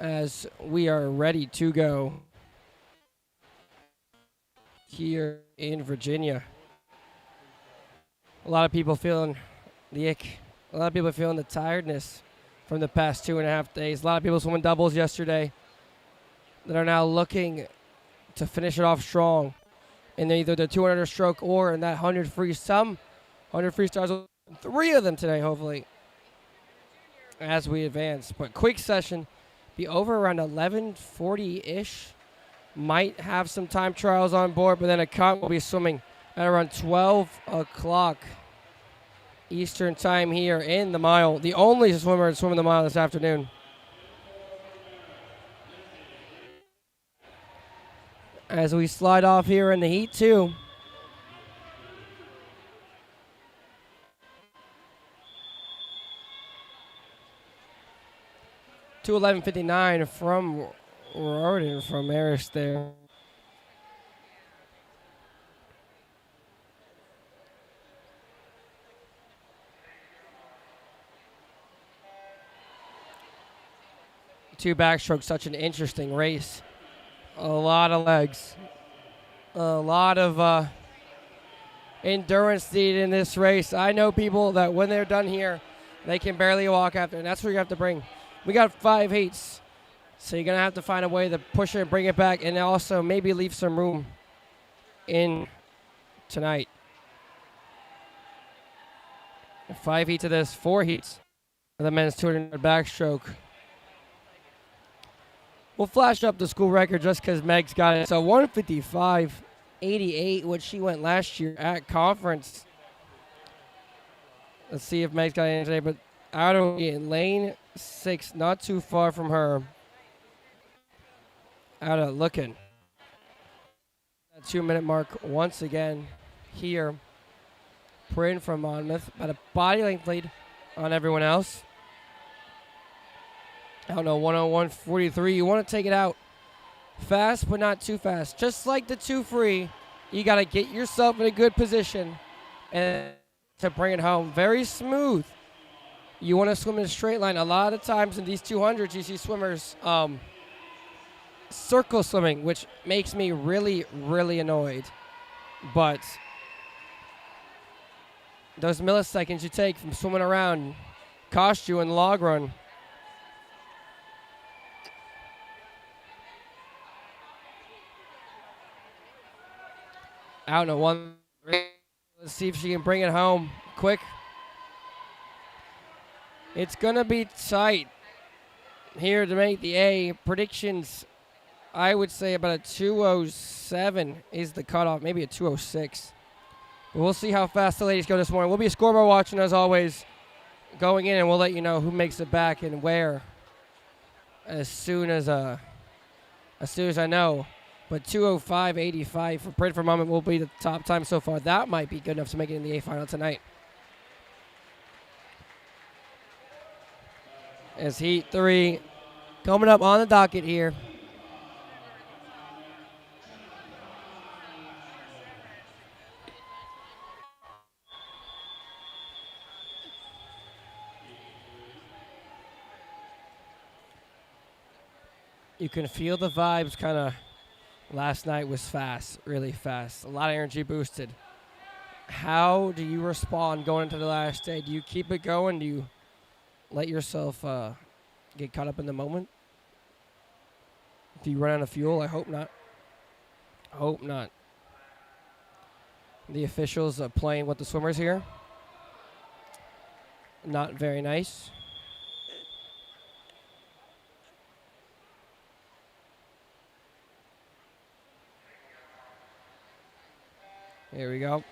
as we are ready to go here in Virginia. A lot of people feeling the ick. A lot of people feeling the tiredness from the past 2.5 days. A lot of people swimming doubles yesterday that are now looking to finish it off strong in either the 200 stroke or in that 100 free. Some 100 freestyles, 3 of them today, hopefully, as we advance. But quick session, be over around 11:40-ish. Might have some time trials on board, but then a cut will be swimming at around 12 o'clock Eastern time here in the mile. The only swimmer swimming the mile this afternoon. As we slide off here in the heat, too. To 11:59 from Roden from Harris there. Two backstroke, such an interesting race. A lot of legs. A lot of endurance needed in this race. I know people that when they're done here, they can barely walk after, and that's what you have to bring. We got 5 heats, so you're going to have to find a way to push it and bring it back, and also maybe leave some room in tonight. 5 heats of this, 4 heats of the men's 200 backstroke. We'll flash up the school record just because Meg's got it. So 155.88, which she went last year at conference. Let's see if Meg's got it in today. But out of lane 6, not too far from her. Out of looking. That 2-minute mark once again here. Print from Monmouth. About a body length lead on everyone else. I don't know, 101.43. You want to take it out fast, but not too fast. Just like the 2 free, you got to get yourself in a good position and to bring it home. Very smooth. You want to swim in a straight line. A lot of times in these 200s, you see swimmers circle swimming, which makes me really, really annoyed. But those milliseconds you take from swimming around cost you in the long run. I don't know, 1. Let's see if she can bring it home quick. It's going to be tight here to make the A. Predictions, I would say about a 2:07 is the cutoff, maybe a 2:06. But we'll see how fast the ladies go this morning. We'll be a scoreboard watching, as always, going in, and we'll let you know who makes it back and where as soon as I know. But 2:05.85 for Print for Moment will be the top time so far. That might be good enough to make it in the A final tonight. As Heat 3 coming up on the docket here. You can feel the vibes kind of. Last night was fast, really fast. A lot of energy boosted. How do you respond going into the last day? Do you keep it going? Do you let yourself get caught up in the moment? Do you run out of fuel? I hope not. I hope not. The officials are playing with the swimmers here. Not very nice. Here we go.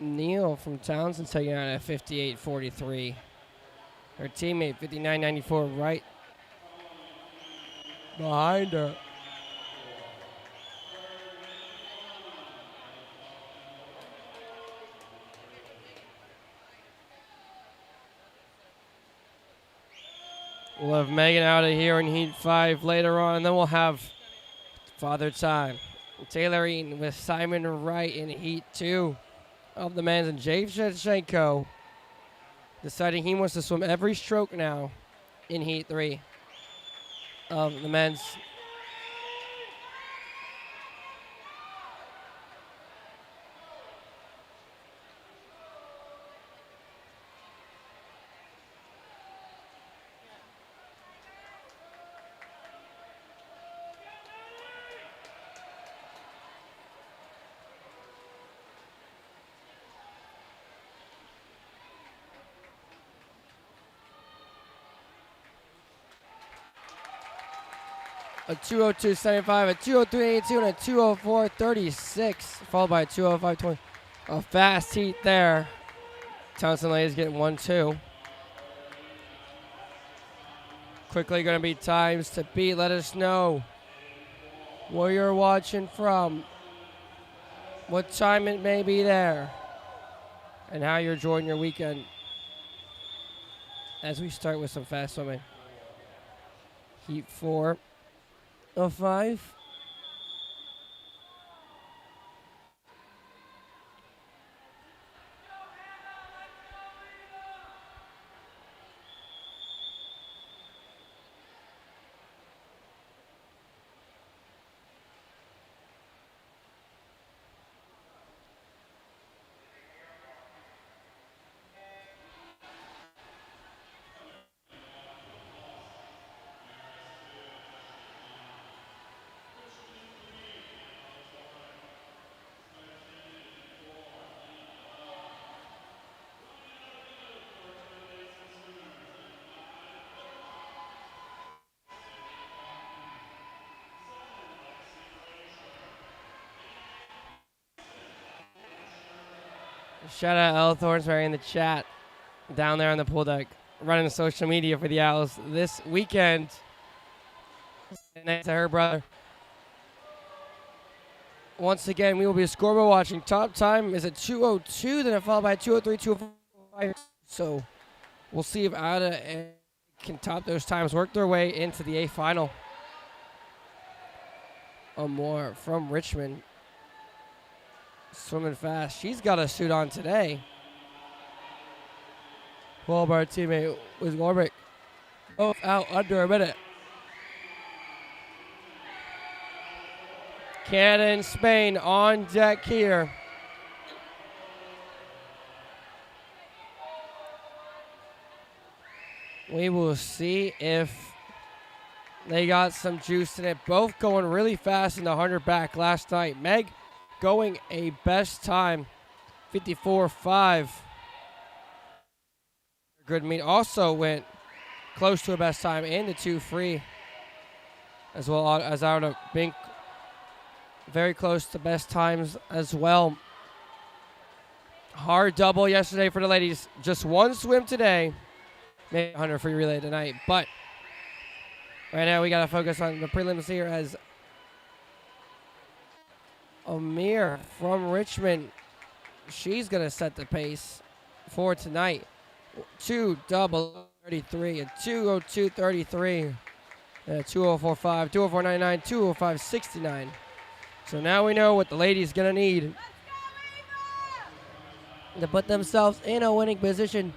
Neal from Townsend taking out at 58.43. Her teammate, 59.94, right behind her. We'll have Megan out of here in Heat 5 later on, and then we'll have Father Time. Taylor Eaton with Simon Wright in Heat 2 of the men's, and Jay Shevchenko deciding he wants to swim every stroke now in Heat 3 of the men's. A 202.75, a 203.82, and a 204.36, followed by a 205.20. A fast heat there. Townsend ladies getting 1-2. Quickly going to be times to beat. Let us know where you're watching from, what time it may be there, and how you're enjoying your weekend. As we start with some fast swimming. Heat 4 of 5. Shout out L. Thornsberry in the chat down there on the pool deck, running social media for the Owls this weekend. And to her brother. Once again, we will be scoreboard watching. Top time is at 2:02, then followed by 2:03, 2:05. So we'll see if Ada can top those times, work their way into the A final. More from Richmond. Swimming fast. She's got a suit on today. Well, our teammate was Warwick. Both out under a minute. Canada and Spain on deck here. We will see if they got some juice in it. Both going really fast in the 100 back last night. Meg going a best time, 54.5. Good meet. Also went close to a best time in the 2 free, as well as out of Bink. Very close to best times as well. Hard double yesterday for the ladies. Just one swim today. Maybe 100 free relay tonight. But right now we got to focus on the prelims here as Amir from Richmond. She's going to set the pace for tonight. 2:33, a 2:02.33, and a 2:04.5, 2:04.99, 2:05.69. So now we know what the ladies going to need to put themselves in a winning position.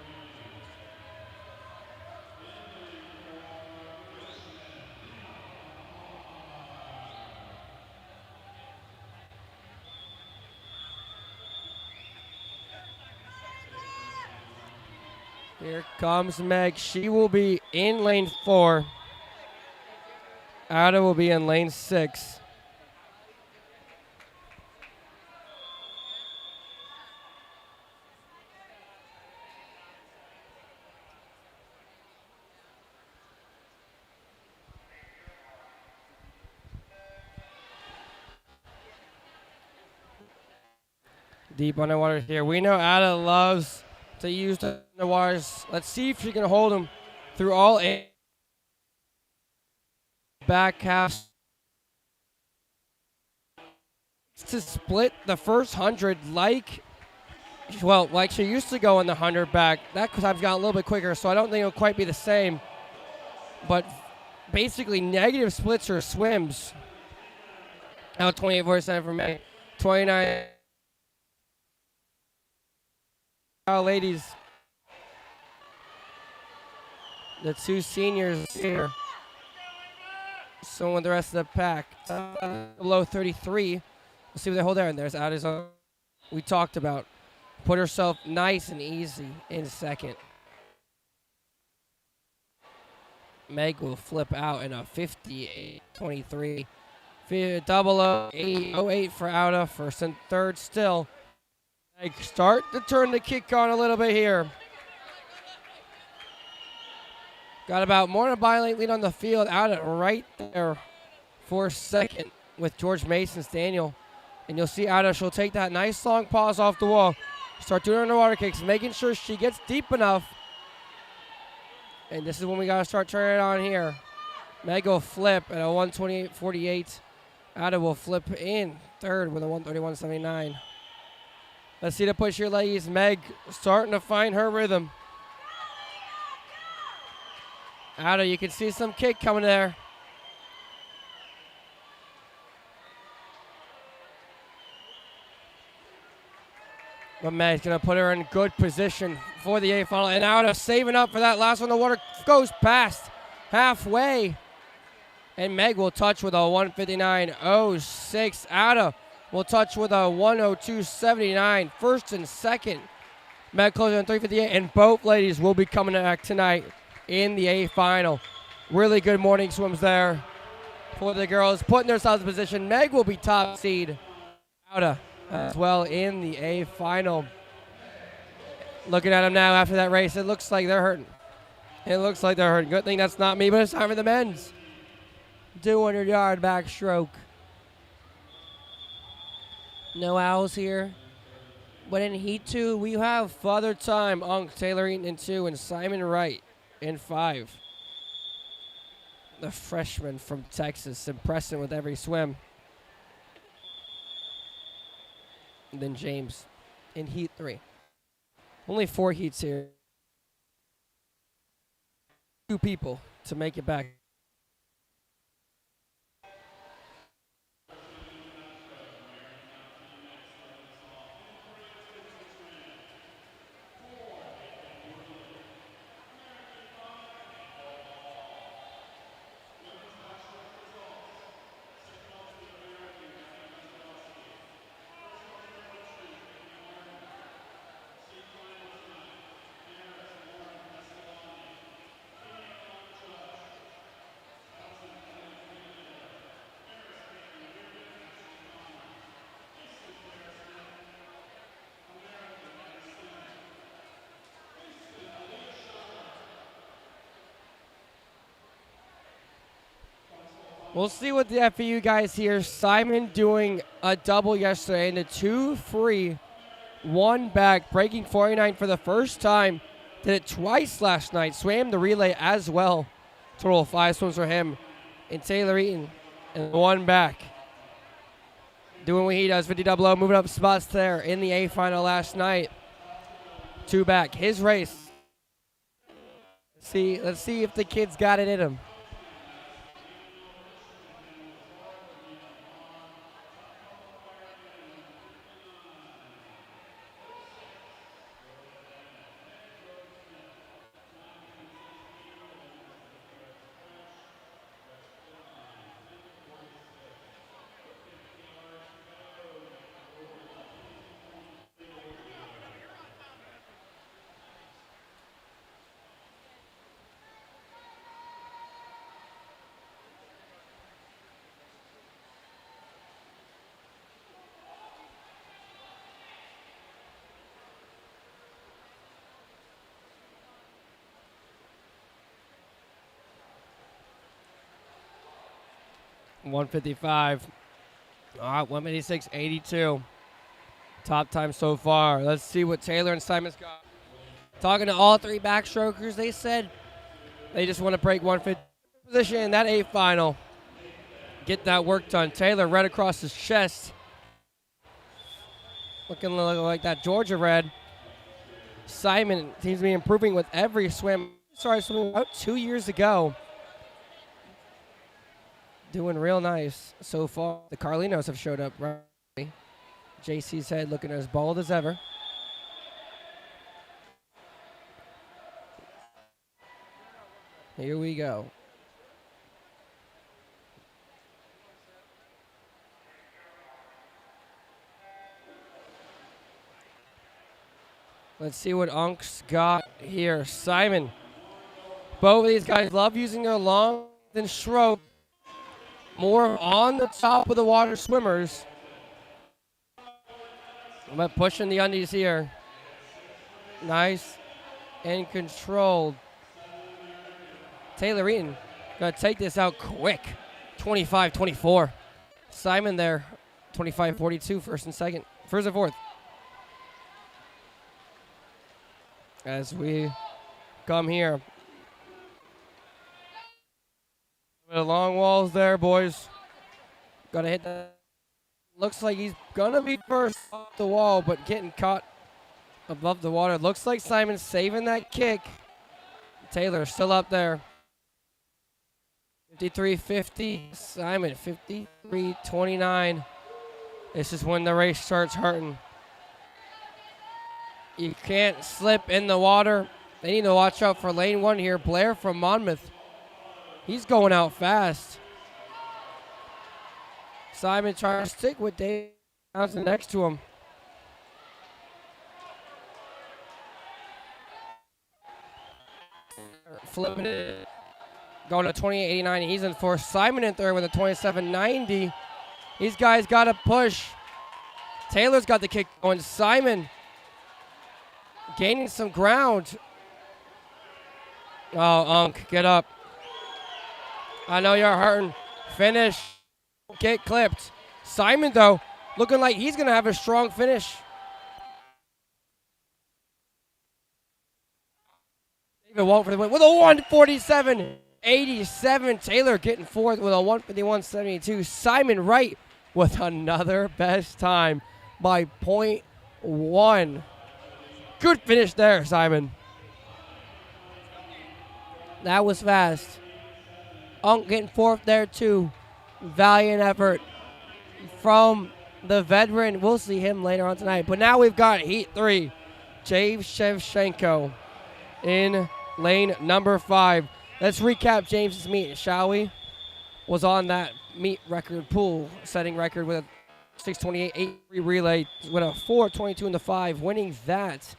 Here comes Meg. She will be in lane 4. Ada will be in lane 6. Deep underwater here. We know Ada loves to use the underwaters. Let's see if she can hold him through all 8 back half. To split the first 100 like she used to go in the 100 back. That time's got a little bit quicker, so I don't think it'll quite be the same. But basically negative splits or swims. Now 28.47 for me. 29. Ladies. The 2 seniors here. So with the rest of the pack. Below 33. We'll see what they hold there. And there's Ada's we talked about. Put herself nice and easy in second. Meg will flip out in a 58.23. 008 for Ada. First and third still. Meg start to turn the kick on a little bit here. Got about more than a body lead on the field. Ada right there for second with George Mason's Daniel. And you'll see Ada, she'll take that nice long pause off the wall. Start doing underwater kicks, making sure she gets deep enough. And this is when we got to start turning it on here. Meg will flip at a 128.48. Ada will flip in third with a 131.79. Let's see the push here, ladies. Meg starting to find her rhythm. Ada, you can see some kick coming there. But Meg's going to put her in good position for the A final. And Ada saving up for that last one. The water goes past halfway. And Meg will touch with a 159.06. Ada will touch with a 102.79. First and second. Meg closing on 358. And both ladies will be coming back tonight in the A final. Really good morning swims there for the girls. Putting themselves in position. Meg will be top seed. Ada as well in the A final. Looking at them now after that race, it looks like they're hurting. Good thing that's not me, but it's time for the men's 200-yard backstroke. No owls here. But in Heat 2, we have Father Time, Unk, Taylor Eaton in 2, and Simon Wright in 5. The freshman from Texas, impressing with every swim. And then James in Heat 3. Only 4 heats here. 2 people to make it back. We'll see what the FAU guys here. Simon doing a double yesterday in a 2 free, 1 back, breaking 49 for the first time. Did it twice last night. Swam the relay as well. Total of 5 swims for him. And Taylor Eaton and 1 back. Doing what he does, 50-0, moving up spots there in the A final last night. 2 back. His race. Let's see if the kid's got it in him. $155. All right, 156.82. Top time so far. Let's see what Taylor and Simon's got. Talking to all three backstrokers, they said they just want to break 150 position in that 8 final. Get that work done. Taylor red across his chest. Looking like that Georgia red. Simon seems to be improving with every swim. Started swimming about 2 years ago. Doing real nice so far. The Carlinos have showed up. Right? JC's head looking as bald as ever. Here we go. Let's see what Unk's got here. Simon. Both of these guys love using their long than stroke. More on the top of the water swimmers. But pushing the undies here. Nice and controlled. Taylor Eaton going to take this out quick. 25-24. Simon there. 25-42, first and second. First and fourth. As we come here. The long walls there, boys. Got to hit that. Looks like he's going to be first off the wall, but getting caught above the water. Looks like Simon's saving that kick. Taylor still up there. 53-50. Simon, 53-29. This is when the race starts hurting. You can't slip in the water. They need to watch out for lane 1 here. Blair from Monmouth. He's going out fast. Simon trying to stick with Dave Johnson next to him. Flipping it. Going to 28-89. He's in fourth. Simon in third with a 27-90. These guys got to push. Taylor's got the kick going. Simon gaining some ground. Oh, Unk, get up. I know you're hurting. Finish. Get clipped. Simon, though, looking like he's going to have a strong finish. David Walt for the win with a 147.87. Taylor getting fourth with a 151.72. Simon Wright with another best time by .1. Good finish there, Simon. That was fast. Unk getting fourth there, too. Valiant effort from the veteran. We'll see him later on tonight. But now we've got Heat 3. James Shevchenko in lane number 5. Let's recap James's meet, shall we? Was on that meet record pool, setting record with a 6:28.83 relay with a 4:22 in the 5, winning that.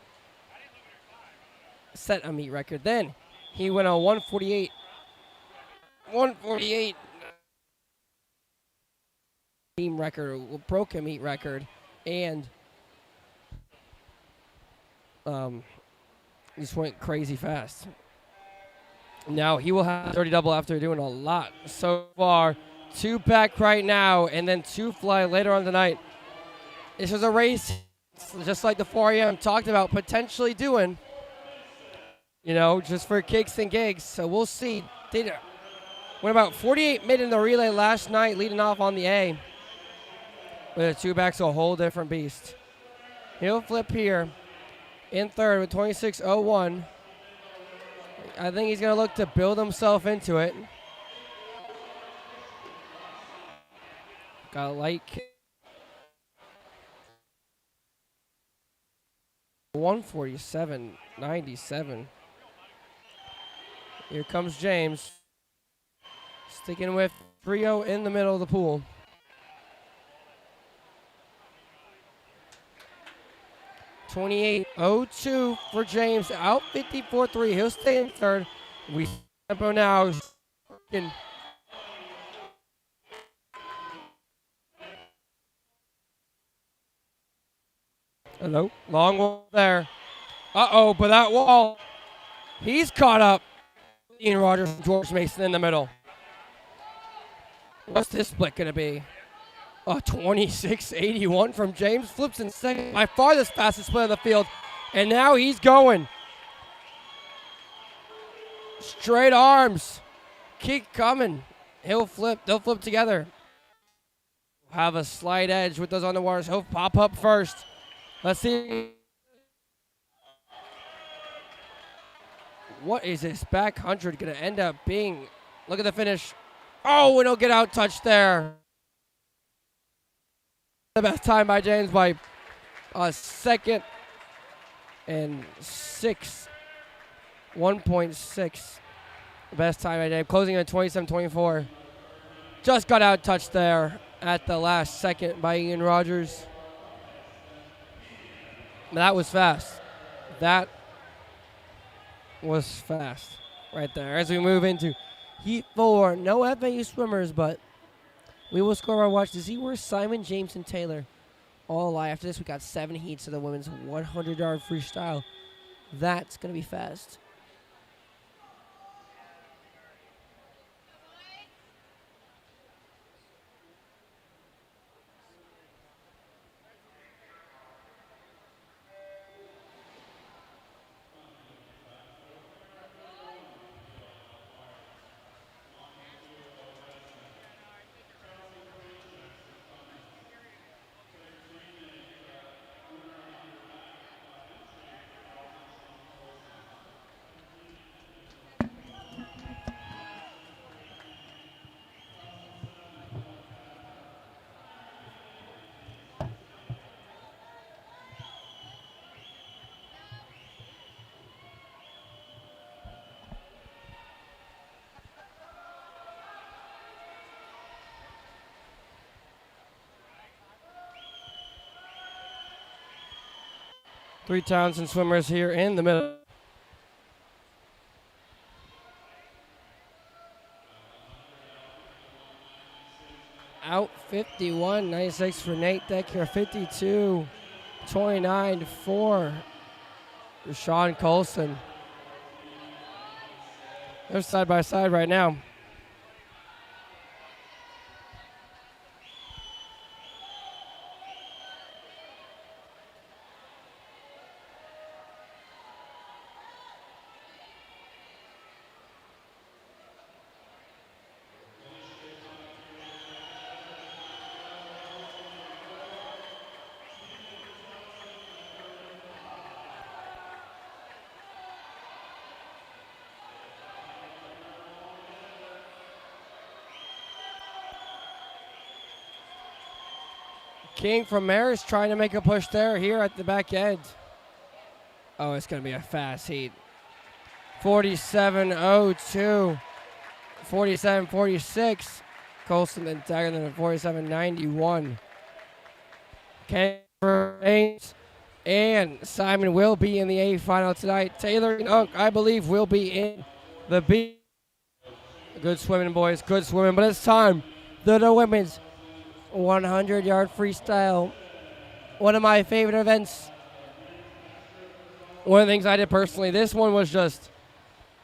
Set a meet record. Then he went on 148 team record, broke a meet record, and just went crazy fast. Now he will have a 30 double after doing a lot so far. 2 back right now, and then 2 fly later on tonight. This is a race, just like the 4 a.m. talked about potentially doing, just for kicks and gigs. So we'll see. They went about 48 mid in the relay last night, leading off on the A. With a 2 back's a whole different beast. He'll flip here in third with 26.01. I think he's going to look to build himself into it. Got a light kick. 147.97. Here comes James. Sticking with Frio in the middle of the pool. .28.02 for James. Out 54.3. He'll stay in third. We tempo now. Hello. Long wall there. Uh-oh, but that wall. He's caught up. Ian Rogers and George Mason in the middle. What's this split going to be? A 26.81 from James. Flips in second. By far the fastest split on the field. And now he's going. Straight arms. Kick coming. He'll flip. They'll flip together. Have a slight edge with those on the waters. He'll pop up first. Let's see. What is this back 100 going to end up being? Look at the finish. Oh, and he'll get out touched there. The best time by James by a second and 6. 1.6. The best time by James. Closing at 27-24. Just got out touched there at the last second by Ian Rogers. That was fast. That was fast right there. As we move into Heat 4, no FAU swimmers, but we will score our watch to see where Simon, James, and Taylor all lie. After this, we got 7 heats of the women's 100-yard freestyle. That's going to be fast. Three Townsend swimmers here in the middle. Out 51.96 for Nate Decker. 52.29 for Rashawn Colson. They're side by side right now. King from Maris trying to make a push there here at the back end. Oh, it's going to be a fast heat. 47.02. 47.46. Colson and Dagger then at 47.91. King for Ames and Simon will be in the A final tonight. Taylor and Unk, I believe, will be in the B. Good swimming, boys. Good swimming. But it's time. The women's 100-yard freestyle. One of my favorite events. One of the things I did personally. This one was just,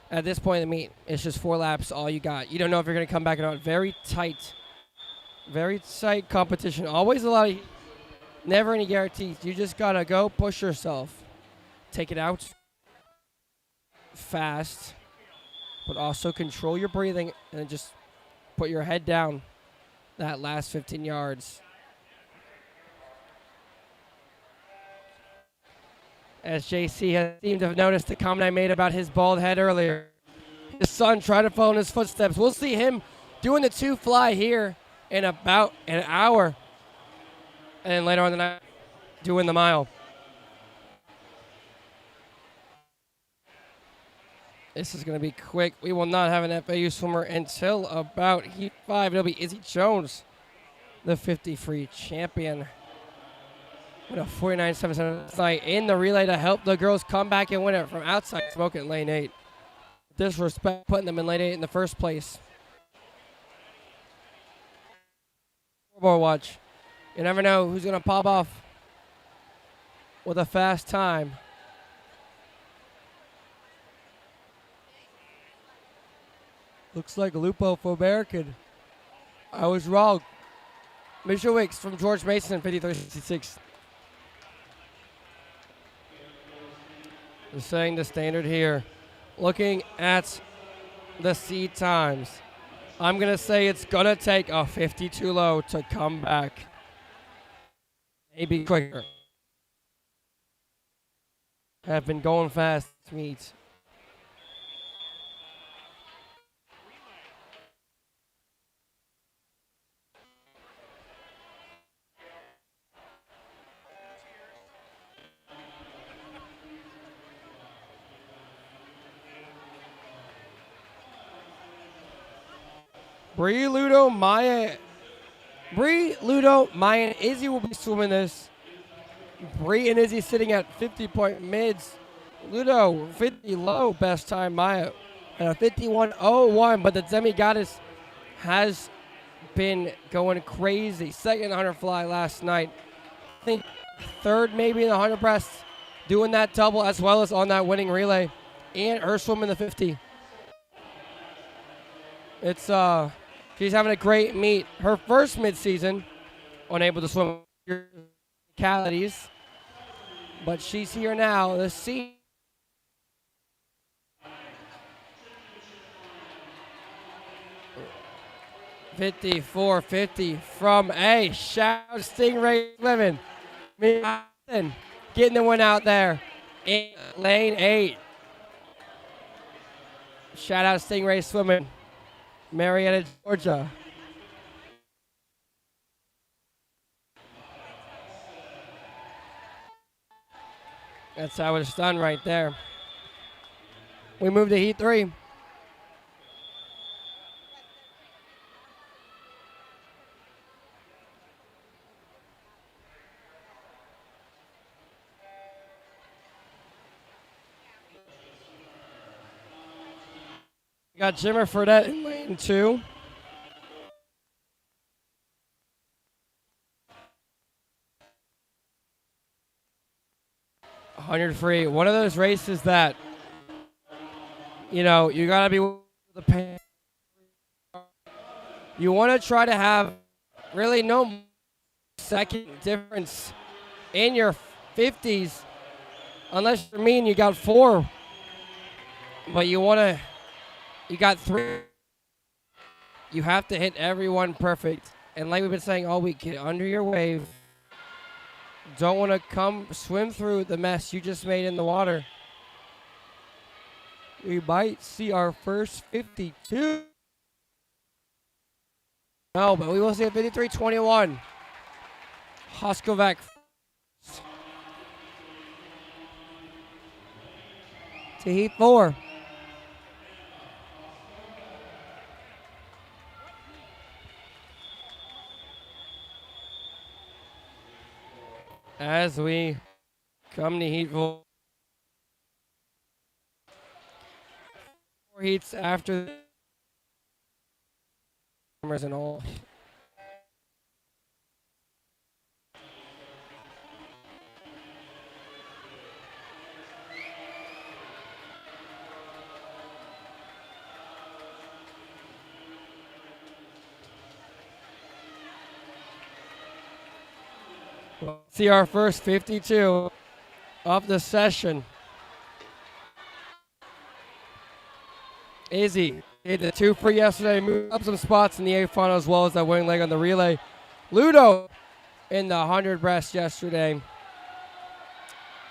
at this point in the meet, it's just 4 laps, all you got. You don't know if you're going to come back or not. Very tight competition. Always a lot of, never any guarantees. You just got to go push yourself. Take it out fast, but also control your breathing and just put your head down that last 15 yards. As JC has seemed to have noticed the comment I made about his bald head earlier. His son tried to follow in his footsteps. We'll see him doing the 2 fly here in about an hour. And then later on the night, doing the mile. This is going to be quick. We will not have an FAU swimmer until about Heat 5. It'll be Izzy Jones, the 50 free champion. With a 49.77 tonight in the relay to help the girls come back and win it from outside smoke in lane 8. Disrespect putting them in lane 8 in the first place. Scoreboard watch. You never know who's going to pop off with a fast time. Looks like Lupo for American. I was wrong. Mitchell Wicks from George Mason, 53-66. They're setting the standard here. Looking at the seed times, I'm going to say it's going to take a 52 low to come back. Maybe quicker. Have been going fast meets. Bree, Ludo, Maya, and Izzy will be swimming this. Bree and Izzy sitting at 50-point mids. Ludo, 50 low, best time, Maya. And a 51.01, but the Demi-Goddess has been going crazy. Second 100 fly last night. I think third maybe in the 100 breast, doing that double as well as on that winning relay. And her swim in the 50. It's she's having a great meet. Her first mid-season, unable to swim localities, but she's here now. The sea. $54.50 from A. Shout Stingray Swimming. Getting the win out there in lane 8. Shout out Stingray Swimming. Marietta, Georgia. That's how it's done right there. We move to heat 3. Got Jimmer Fredette in lane 2. $100 free. One of those races that, you know, you got to be the pain. You want to try to have really no second difference in your 50s, unless you're mean you got 4. But you got 3. You have to hit everyone perfect. And like we've been saying all week, get under your wave. Don't want to swim through the mess you just made in the water. We might see our first 52. No, but we will see a 53-21. Hoskovec. To heat 4. As we come to heat 4. 4 heats after and all. See our first 52 of the session. Izzy did the 2 free yesterday, moved up some spots in the A final as well as that winning leg on the relay. Ludo in the 100 breast yesterday.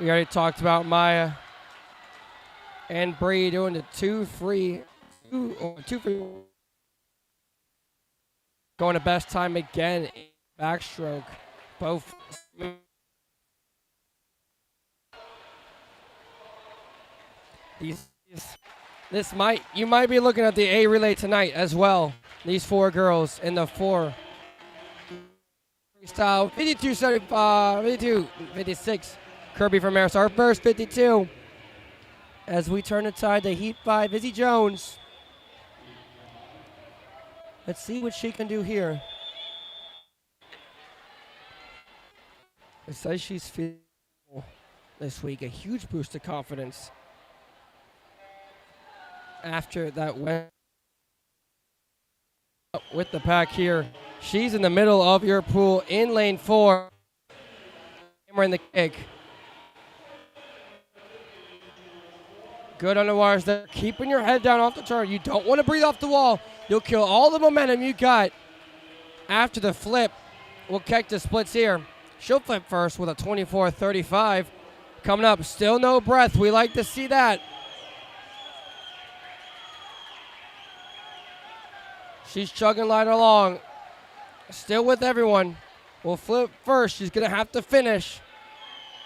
We already talked about Maya and Bree doing the 2 free. Going to best time again in backstroke. Both. You might be looking at the A relay tonight as well. These 4 girls in the 4 freestyle 52-56. Kirby from Maris, our first 52. As we turn the tide to heat 5, Izzy Jones. Let's see what she can do here. It says she's feeling this week. A huge boost of confidence after that went with the pack here She's in the middle of your pool in lane 4. Hammering the kick. Good on the wires there. Keeping your head down off the turn. You don't want to breathe off the wall. You'll kill all the momentum you got after the flip. We'll catch the splits here. She'll flip first with a 24-35. Coming up, still no breath. We like to see that. She's chugging right along. Still with everyone. Will flip first. She's going to have to finish.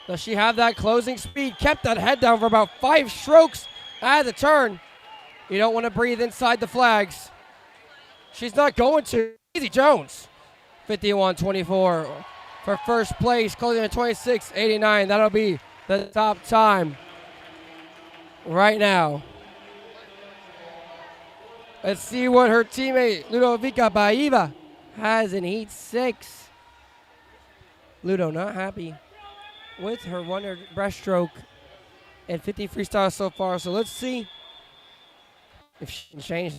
Does she have that closing speed? Kept that head down for about 5 strokes at the turn. You don't want to breathe inside the flags. She's not going to. Easy Jones. 51-24 for first place. Closing at 26-89. That'll be the top time right now. Let's see what her teammate Ludovica Baiva has in Heat 6. Ludo not happy with her 100 breaststroke and 50 freestyle so far. So let's see if she can change.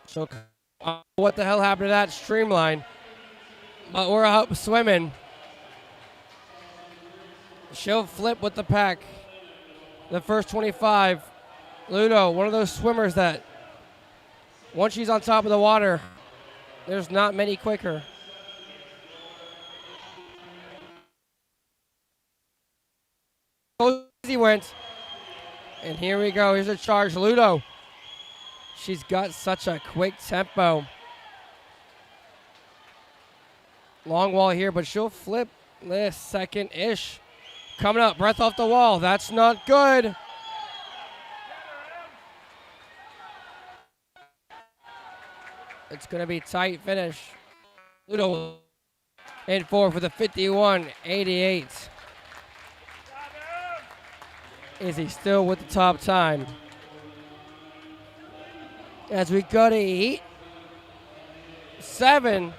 So what the hell happened to that streamline? But we're up swimming. She'll flip with the pack. The first 25. Ludo, one of those swimmers that once she's on top of the water, there's not many quicker. Easy went. And here we go. Here's a charge. Ludo. She's got such a quick tempo. Long wall here, but she'll flip this second-ish. Coming up, breath off the wall. That's not good. It's going to be tight finish. Ludo in 4 for the 51-88. Is he still with the top time? As we go to Heat 7,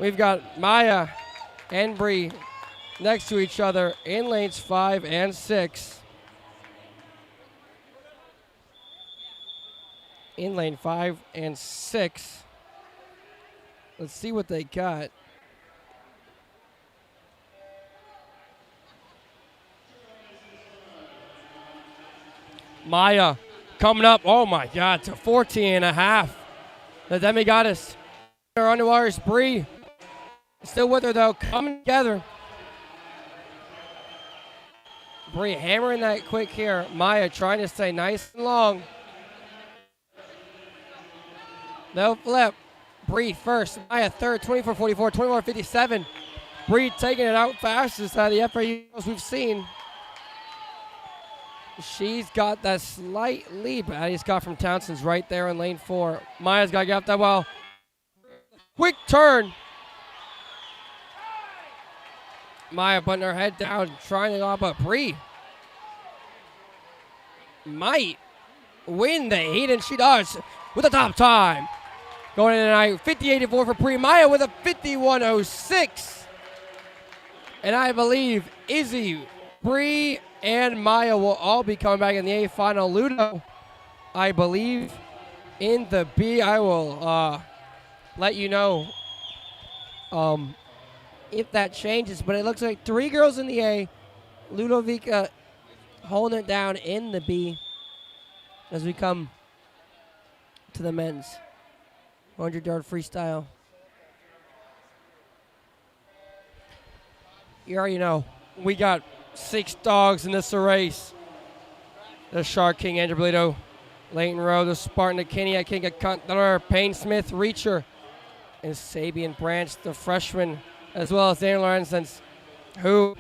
we've got Maya and Bree next to each other in lanes 5 and 6. In lane 5 and 6. Let's see what they got. Maya coming up, oh my God, to 14.5. The Demi-Goddess. Her underwater is Bree. Still with her though, coming together. Bree hammering that quick here. Maya trying to stay nice and long. They'll flip. Bree first. Maya third, 24-44, 24-57. Bree taking it out fastest out of the F.L.G we've seen. She's got that slight lead, but Addie Scott from Townsend's right there in lane 4. Maya's got to get up that well. Quick turn. Maya putting her head down, trying to go up, but Bree might win the heat, and she does with the top time. Going in tonight, 50-84 for Bree. Maya with a 51-06. And I believe Izzy, Bree, and Maya will all be coming back in the A final. Ludo, I believe, in the B. I will let you know if that changes. But it looks like 3 girls in the A. Ludovica holding it down in the B as we come to the men's 100-yard freestyle. You already know, we got 6 dogs in this race. The Shark King, Andrew Bolito, Leighton Rowe, the Spartan, the Kenny, I King, Cutler, Payne Smith, Reacher, and Sabian Branch, the freshman, as well as Daniel Lorenzen, who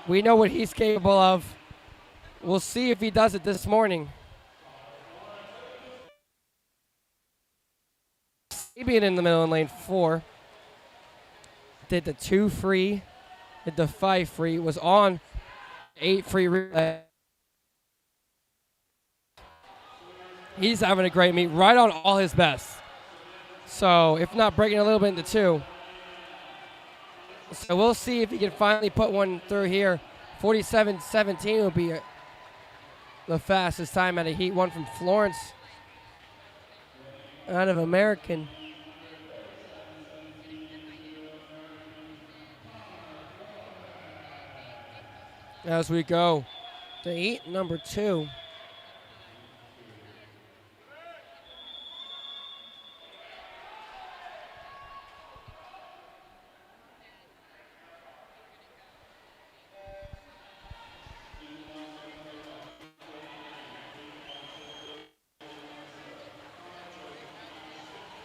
we know what he's capable of. We'll see if he does it this morning. Sabian in the middle in lane 4. Did the 2 free. Did the 5 free. Was on 8 free relay. He's having a great meet. Right on all his best. So, if not breaking a little bit into 2. So, we'll see if he can finally put one through here 47-17 will be the fastest time at a heat one from Florence out of American. As we go to heat number 2.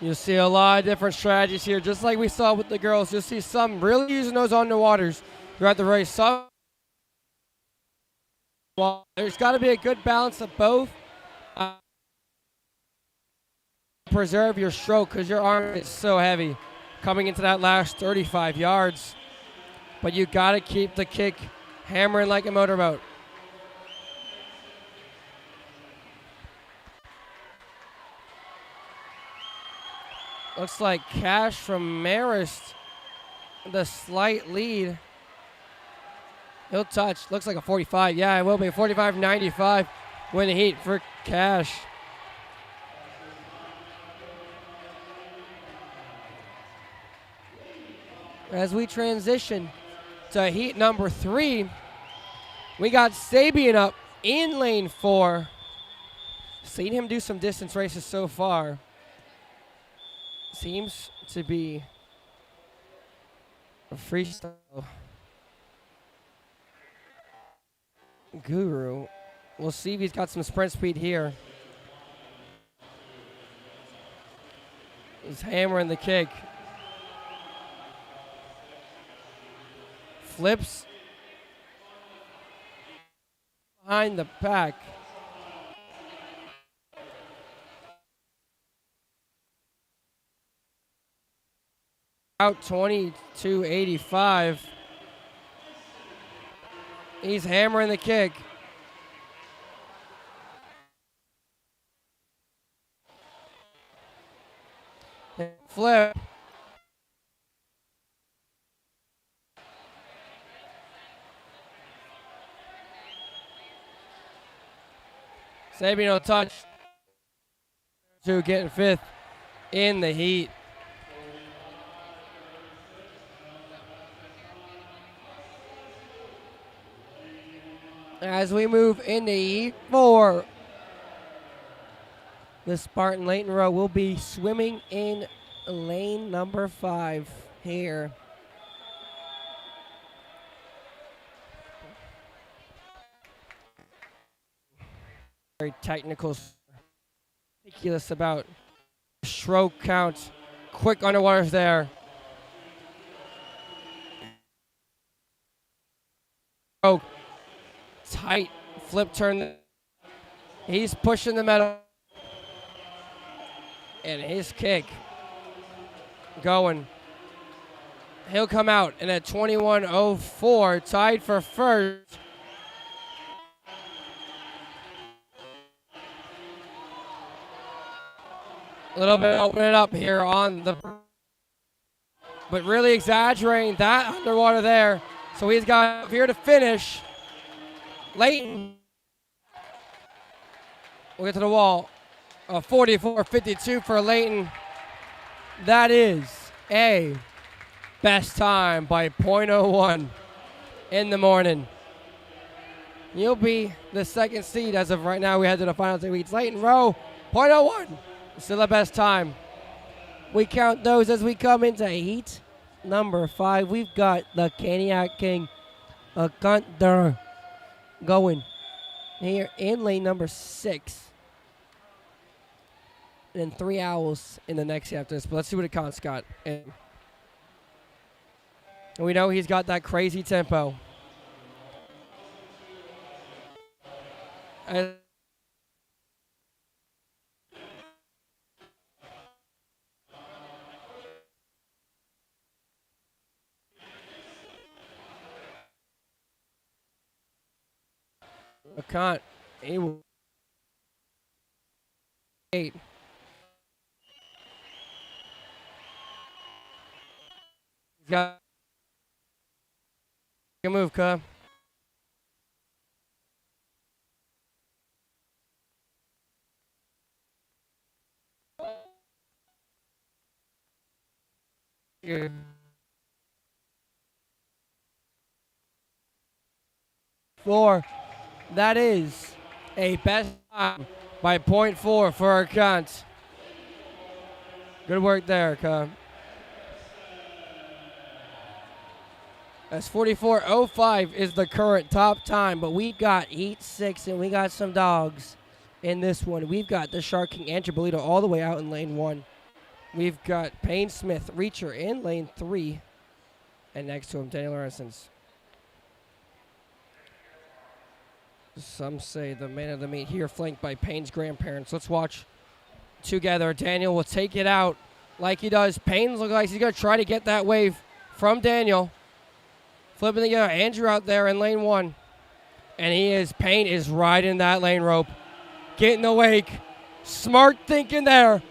You'll see a lot of different strategies here, just like we saw with the girls. You'll see some really using those underwaters throughout the race. Some, well, there's got to be a good balance of both. Preserve your stroke because your arm is so heavy coming into that last 35 yards. But you got to keep the kick hammering like a motorboat. Looks like Cash from Marist, the slight lead. He'll touch. Looks like a 45. Yeah, it will be a 45-95 win the heat for Cash. As we transition to heat number 3, we got Sabian up in lane 4. Seen him do some distance races so far. Seems to be a freestyle guru. We'll see if he's got some sprint speed here. He's hammering the kick. Flips behind the pack. Out 22.85. He's hammering the kick. Flip. Sabian will touch. To getting 5th in the heat. As we move into heat 4, the Spartan Leighton Rowe will be swimming in lane number 5 here. Very technical, ridiculous about stroke count. Quick underwaters there. Oh, tight flip turn. He's pushing the metal. And his kick going. He'll come out in a 21.04, tied for first. A little bit opening up here on the, but really exaggerating that underwater there. So he's got here to finish. Leighton. We'll get to the wall. 44.52 for Leighton. That is a best time by .01 in the morning. You'll be the second seed as of right now. We head to the final 2 weeks. Leighton Rowe, .01. Still the best time. We count those as we come into heat number 5. We've got the Caniac King, Gunther, going here in lane number 6. And then 3 owls in the next after this. But let's see what Akon's got. And we know he's got that crazy tempo. And Akon, he will 8. He's got a move, Cuh. 4. That is a best time by 0.4 for our count. Good work there, Ka. As 44.05 is the current top time, but we've got Heat 6 and we got some dogs in this one. We've got the Shark King Andrew Bolito all the way out in lane 1. We've got Payne Smith Reacher in lane 3. And next to him, Daniel Aronson. Some say the man of the meet here, flanked by Payne's grandparents. Let's watch together. Daniel will take it out like he does. Payne looks like he's going to try to get that wave from Daniel. Flipping together, Andrew out there in lane 1. And Payne is riding that lane rope. Getting the wake. Smart thinking there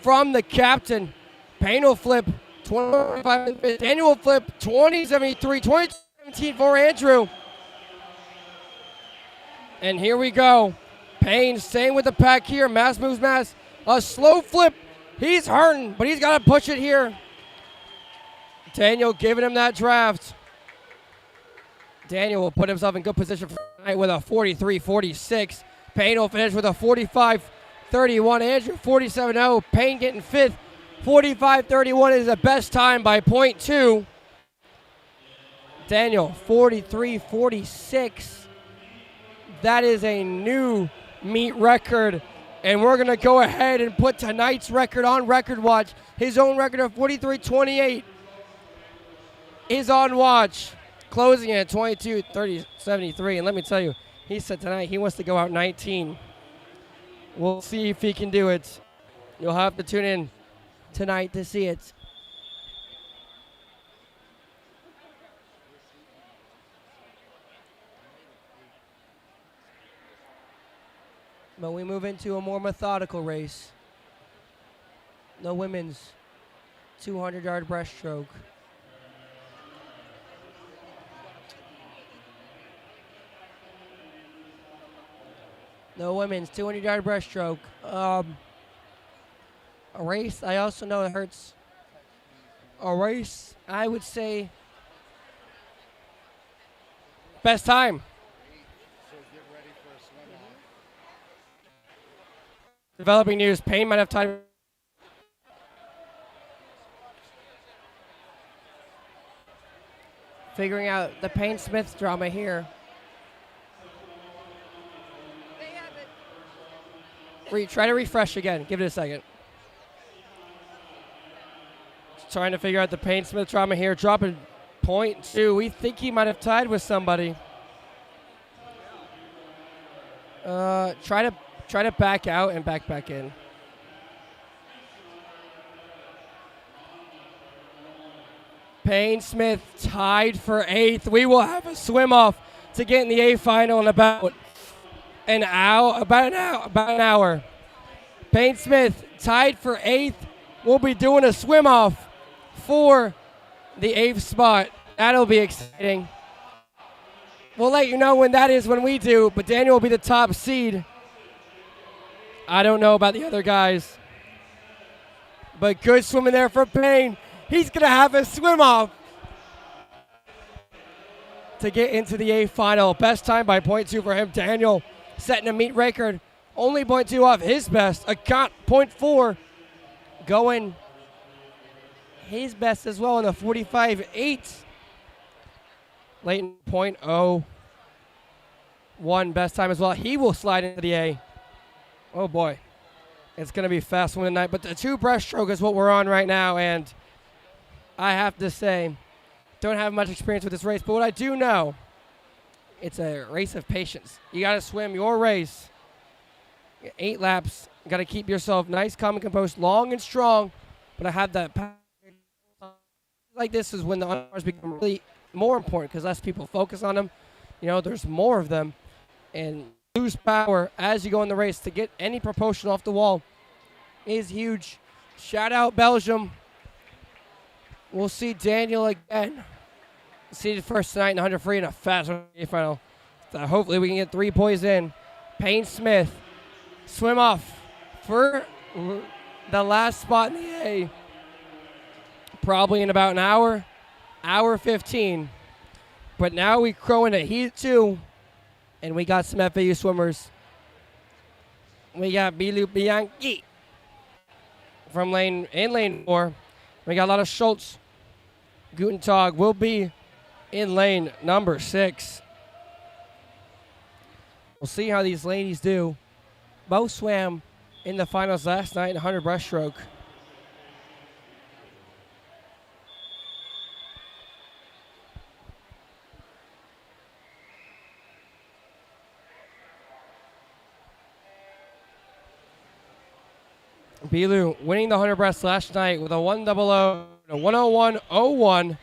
from the captain. Payne will flip 25. Daniel will flip 2073, 2017 for Andrew. And here we go. Payne staying with the pack here. Mass moves mass. A slow flip. He's hurting, but he's got to push it here. Daniel giving him that draft. Daniel will put himself in good position for tonight with a 43-46. Payne will finish with a 45-31. Andrew 47-0. Payne getting 5th. 45-31 is the best time by 0.2. Daniel 43-46. That is a new meet record. And we're going to go ahead and put tonight's record on record watch. His own record of 43-28 is on watch. Closing at 22-30-73. And let me tell you, he said tonight he wants to go out 19. We'll see if he can do it. You'll have to tune in tonight to see it. But we move into a more methodical race. The women's 200-yard breaststroke. The women's 200-yard breaststroke. A race I also know it hurts. A race, I would say, best time. Developing news, Payne might have time. Figuring out the Payne Smith drama here. Try to refresh again. Give it a second. Trying to figure out the Payne Smith drama here. Dropping 0.2. We think he might have tied with somebody. Try to back out and back in. Payne Smith tied for 8th. We will have a swim off to get in the A final in about an hour. Payne Smith tied for 8th. We'll be doing a swim off for the 8th spot. That'll be exciting. We'll let you know when that is when we do, but Daniel will be the top seed. I don't know about the other guys. But good swimming there for Payne. He's going to have a swim off to get into the A final. Best time by 0.2 for him. Daniel setting a meet record. Only 0.2 off his best. A 0.4 going his best as well in the 45.8. Leighton 0.01 best time as well. He will slide into the A. Oh boy. It's going to be fast one tonight. But the 2 breaststroke is what we're on right now. And I have to say, don't have much experience with this race. But what I do know, it's a race of patience. You got to swim your race. 8 laps. You got to keep yourself nice, calm, and composed, long and strong. But I have that. Like this is when the underbars become really more important because less people focus on them. You know, there's more of them. And lose power as you go in the race to get any propulsion off the wall is huge. Shout out Belgium. We'll see Daniel again. Seeded first tonight in 100 free in a fast final. So hopefully we can get 3 points in. Payne Smith swim off for the last spot in the A probably in about an hour 15. But now we crow into heat 2, and we got some FAU swimmers. We got Bilu Bianchi from lane 4. We got a lot of Schultz. Guten Tag will be in lane number 6. We'll see how these ladies do. Both swam in the finals last night in 100 breaststroke. Bilu winning the 100 breast last night with a 1:01:01.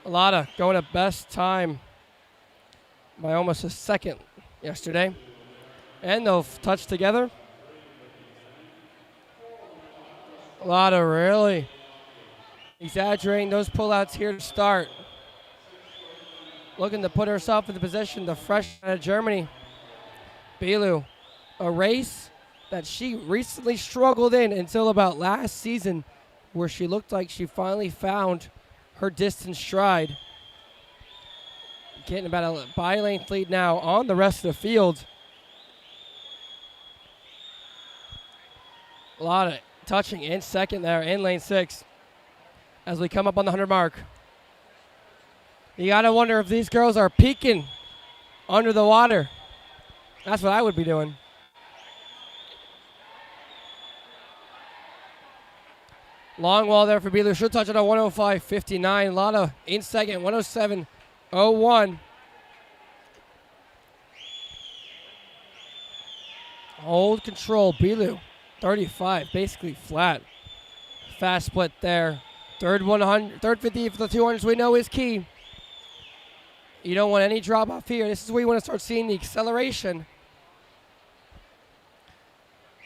Lotta going to best time by almost a second yesterday. And they'll touch together. Lotta really exaggerating those pullouts here to start. Looking to put herself in the position, the freshman out of Germany. Bilu, a race that she recently struggled in until about last season, where she looked like she finally found her distance stride. Getting about a by-length lead now on the rest of the field. A lot of touching in second there in lane 6 as we come up on the 100 mark. You got to wonder if these girls are peeking under the water. That's what I would be doing. Long wall there for Bilu. She'll touch it on 105.59. Lotta in second, 107.01. Hold control. Bilu, 35, basically flat. Fast split there. Third 50 for the 200s we know is key. You don't want any drop off here. This is where you want to start seeing the acceleration.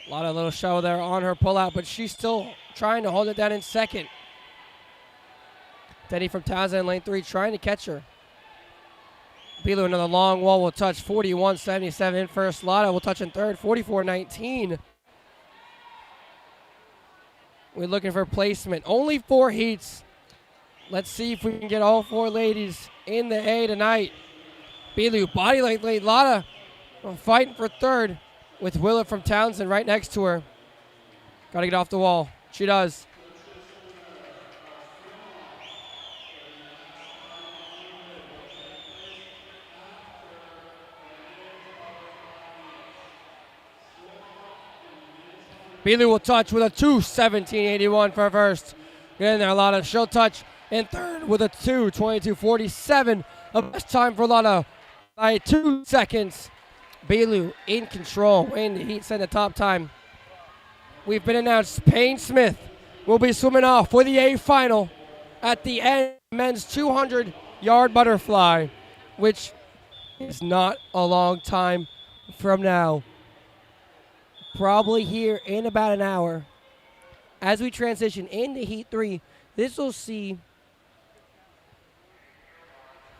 A lot of little show there on her pullout, but she's still trying to hold it down in second. Denny from Townsend in lane 3 trying to catch her. Bilu another long wall will touch 41.77 in first. Lotta will touch in third, 44.19. We're looking for placement. Only 4 heats. Let's see if we can get all 4 ladies in the A tonight. Bilu body length lead. Lotta fighting for third with Willett from Townsend right next to her. Got to get off the wall. She does. Bilu will touch with a 2:17.81 for first. Get in there, Lotta. She'll touch in third with a 2:22.47. A best time for Lotta by 2 seconds. Bilu in control. Wayne the heat set the top time. We've been announced Payne Smith will be swimming off for the A final at the end of men's 200-yard butterfly, which is not a long time from now. Probably here in about an hour. As we transition into Heat 3, this will see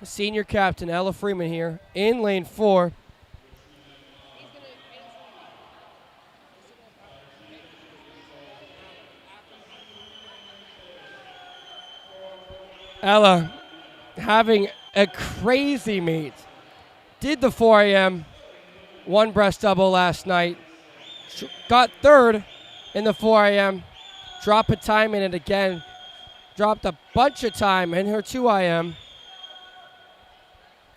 senior captain Ella Freeman here in lane 4. Ella having a crazy meet. Did the 4 a.m. one breast double last night. Got third in the 4 a.m. Drop a time in it again. Dropped a bunch of time in her 2 a.m.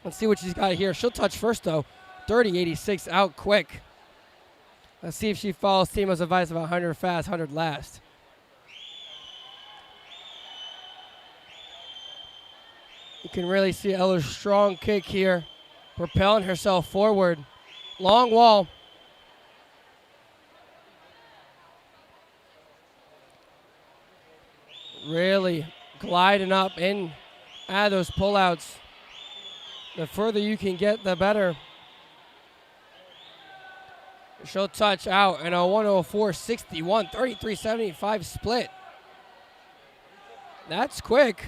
Let's see what she's got here. She'll touch first, though. 30.86 out quick. Let's see if she follows Timo's advice of 100 fast, 100 last. You can really see Ella's strong kick here, propelling herself forward. Long wall. Really gliding up in out of those pullouts. The further you can get, the better. She'll touch out in a 104.61, 33.75 split. That's quick.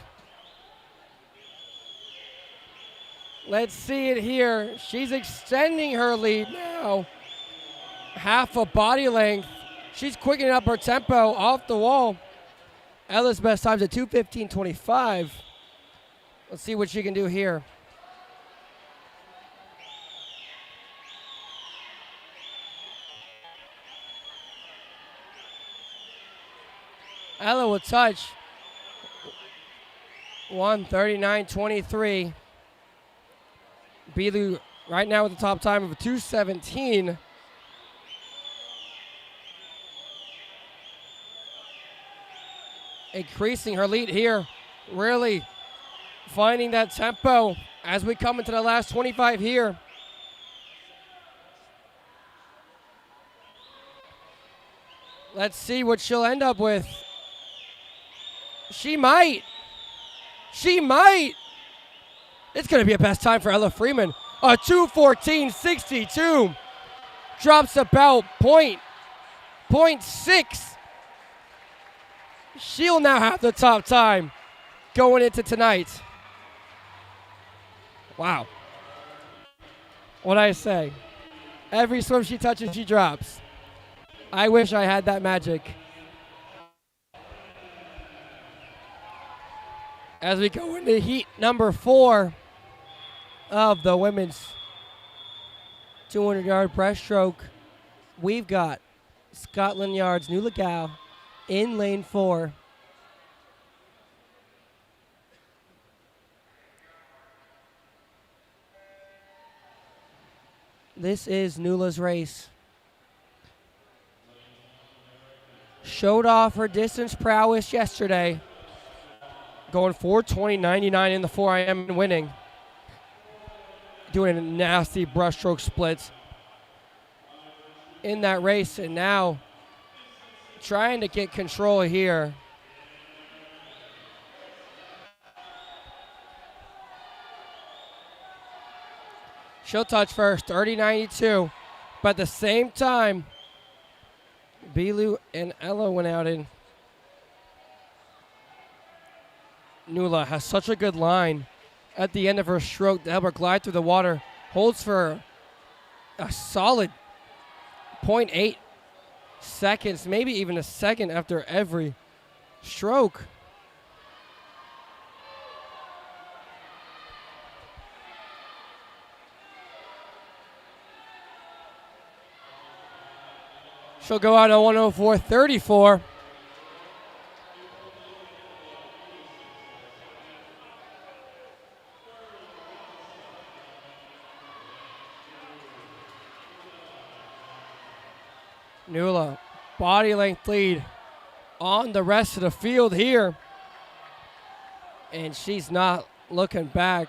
Let's see it here. She's extending her lead now. Half a body length. She's quickening up her tempo off the wall. Ella's best time's at 2:15.25. Let's see what she can do here. Ella will touch. 1:39.23. Bilu right now with the top time of 2:17. Increasing her lead here. Really finding that tempo as we come into the last 25 here. Let's see what she'll end up with. She might. She might. It's going to be a best time for Ella Freeman. A 2:14.62. Drops about 0.6. She'll now have the top time going into tonight. Wow. What'd I say? Every swim she touches, she drops. I wish I had that magic. As we go into heat number 4 of the women's 200-yard breaststroke, we've got Scotland Yard's Nuala Gow in lane 4. This is Nuala's race. Showed off her distance prowess yesterday. Going 4:20.99 in the 4 IM and winning. Doing a nasty breaststroke splits in that race, and now trying to get control here. She'll touch first, 30.92. But at the same time, Bilu and Ella went out in. Nuala has such a good line at the end of her stroke to help her glide through the water. Holds for a solid 0.8 seconds, maybe even a second after every stroke. She'll go out at 1:04.34. Nuala, body length lead on the rest of the field here. And she's not looking back.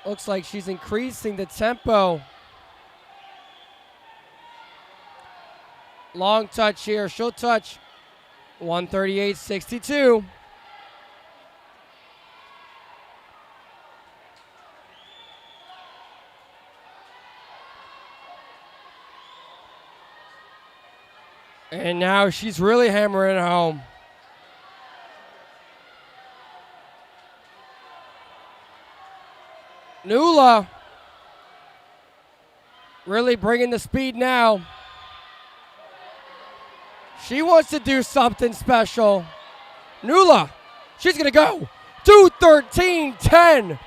Looks like she's increasing the tempo. Long touch here. She'll touch 1:38.62. And now she's really hammering it home. Nuala really bringing the speed now. She wants to do something special. Nuala, she's going to go 2:13.10.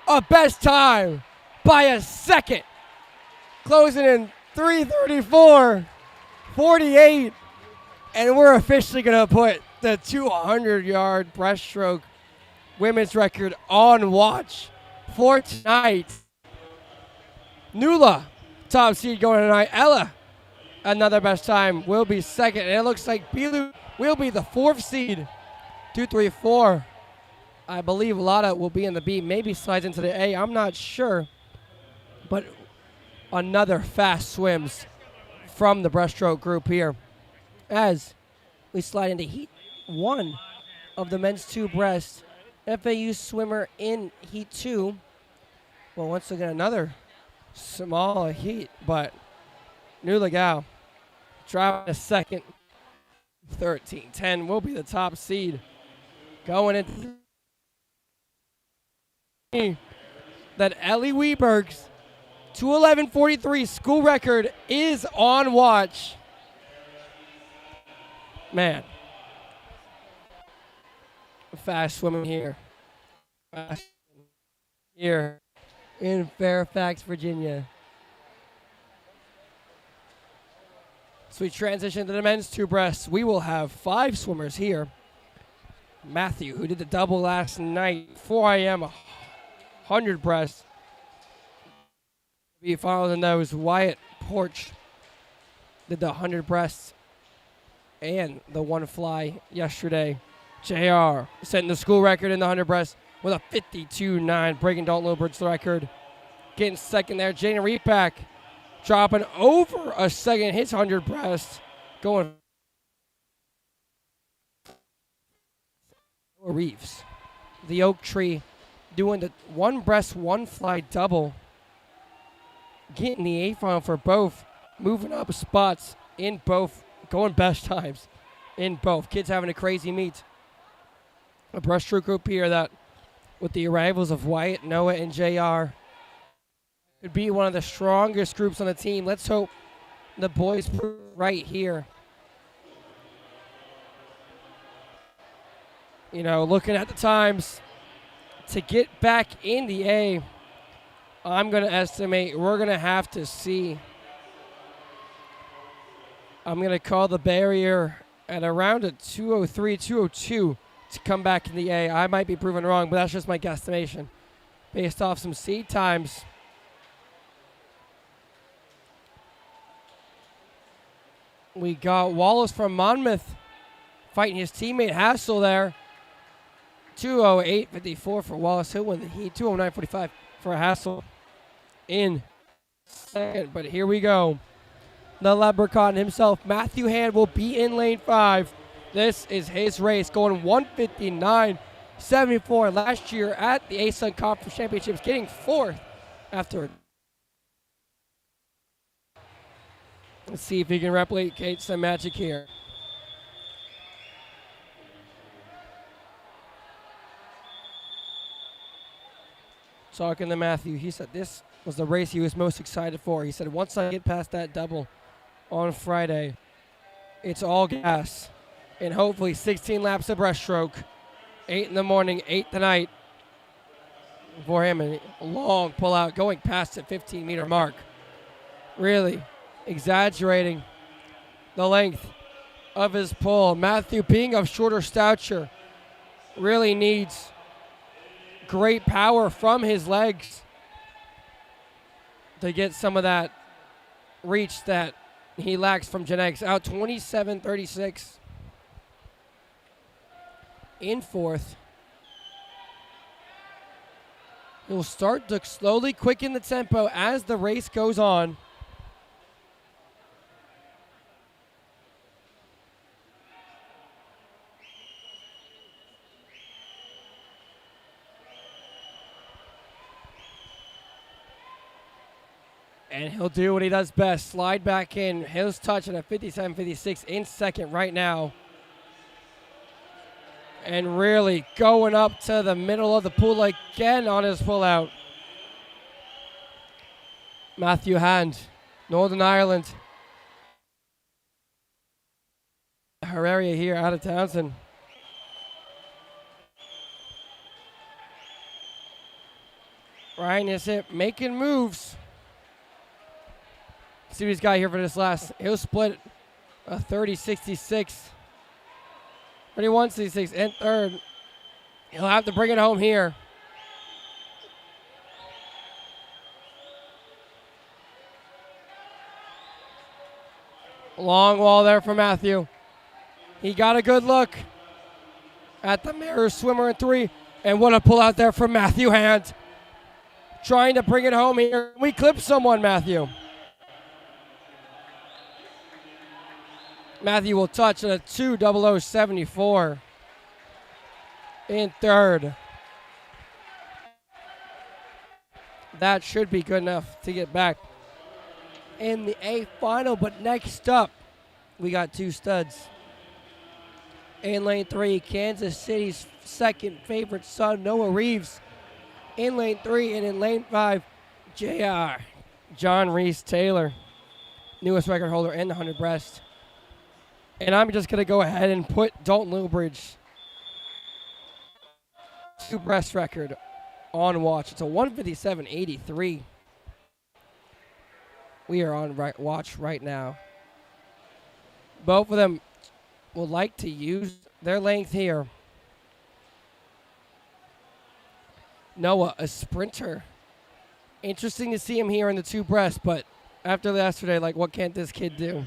A best time by a second. Closing in 3:34.48. And we're officially going to put the 200-yard breaststroke women's record on watch for tonight. Nuala, top seed going tonight. Ella, another best time, will be second. And it looks like Bilu will be the 4th seed. 2-3-4. I believe Lada will be in the B. Maybe slides into the A. I'm not sure. But another fast swims from the breaststroke group here as we slide into heat 1 of the men's 2 breast. FAU swimmer in heat 2. Well, once again, another small heat, but Nuala Gow driving a second. 13.10 will be the top seed going into that Ellie Webergs 2:11:43, school record is on watch. Man. Fast swimming here. Fast here in Fairfax, Virginia. So we transition to the men's 2 breasts. We will have 5 swimmers here. Matthew, who did the double last night, 4 a.m., 100 breasts. Be followed in those. Wyatt Porch did the 100 breasts and the 1 fly yesterday. JR setting the school record in the 100 breasts with a 52.9, breaking Dalton Lilbert's record. Getting second there, Jaden Repack dropping over a second, his 100 breasts. Going Reeves. The Oak Tree doing the 1 breast, 1 fly double. Getting the A final for both. Moving up spots in both. Going best times in both. Kids having a crazy meet. A breaststroke group here that, with the arrivals of Wyatt, Noah, and JR, could be one of the strongest groups on the team. Let's hope the boys prove right here. You know, looking at the times, to get back in the A, I'm going to estimate we're going to have to see. I'm going to call the barrier at around a 2:03, 2:02 to come back in the A. I might be proven wrong, but that's just my guesstimation based off some seed times. We got Wallace from Monmouth fighting his teammate Hassel there. 2:08.54 for Wallace. He'll win the heat. 2:09.45 for Hassel in second. But here we go. The leprechaun himself, Matthew Hand, will be in lane 5. This is his race, going 1:59.74 last year at the ASUN Conference Championships, getting 4th after. Let's see if he can replicate some magic here. Talking to Matthew, he said this was the race he was most excited for. He said, once I get past that double on Friday, it's all gas. And hopefully 16 laps of breaststroke. 8 in the morning, 8 tonight for him. And a long pull out going past the 15-meter mark. Really exaggerating the length of his pull. Matthew, being of shorter stature, really needs great power from his legs to get some of that reach that he lacks from genetics. Out 27.36 in 4th. He'll start to slowly quicken the tempo as the race goes on. And he'll do what he does best. Slide back in. His touch at a 57.56 in second right now. And really going up to the middle of the pool again on his pullout. Matthew Hand, Northern Ireland. Her area here out of Townsend. Ryan is it making moves. See what he's got here for this last. He'll split a 30.66. 31.66 in third. He'll have to bring it home here. Long wall there for Matthew. He got a good look at the mirror swimmer in 3. And what a pull out there from Matthew Hand. Trying to bring it home here. We clipped someone, Matthew. Matthew will touch at a 2:00.74 in third. That should be good enough to get back in the A final. But next up, we got 2 studs. In lane 3, Kansas City's second favorite son, Noah Reeves. In lane 3 and in lane 5, JR. John Reese Taylor, newest record holder in the 100 breast. And I'm just going to go ahead and put Dalton Lubridge 2 breast record on watch. It's a 157.83. We are on watch right now. Both of them will like to use their length here. Noah, a sprinter. Interesting to see him here in the 2 breast, but after yesterday, like, what can't this kid do?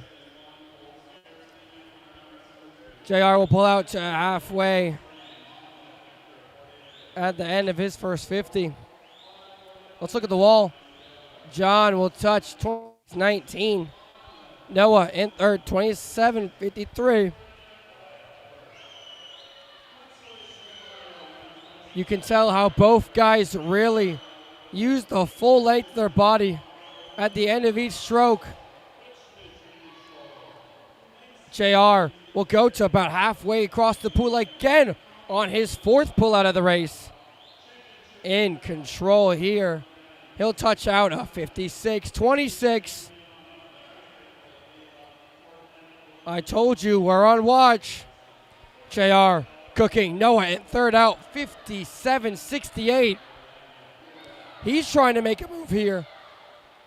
JR will pull out to halfway at the end of his first 50. Let's look at the wall. John will touch 19. Noah in third, 27.53. You can tell how both guys really use the full length of their body at the end of each stroke. JR will go to about halfway across the pool again on his 4th pullout of the race. In control here. He'll touch out a 56.26. I told you, we're on watch. JR cooking. Noah in third out, 57.68. He's trying to make a move here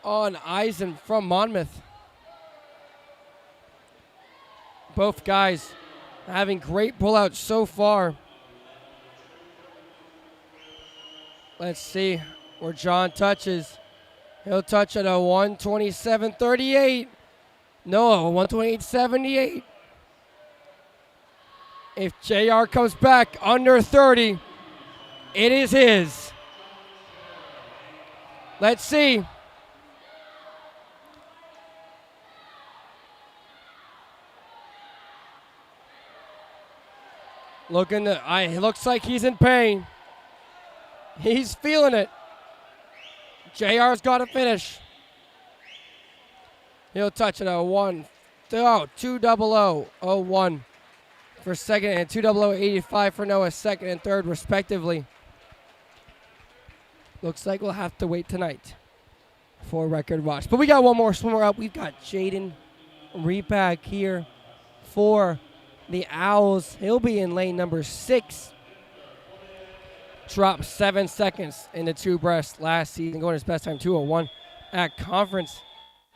on Eisen from Monmouth. Both guys having great pullouts so far. Let's see where John touches. He'll touch at a 127.38. Noah, 128.78. If JR comes back under 30, it is his. Let's see. It looks like he's in pain. He's feeling it. JR's got to finish. He'll touch it at 200.01 for second and 200.85 for Noah, second and third respectively. Looks like we'll have to wait tonight for record watch. But we got one more swimmer up. We've got Jaden Repack here for the Owls. He'll be in lane number 6. Dropped 7 seconds in the 2 breast last season, going his best time 2:01 at conference,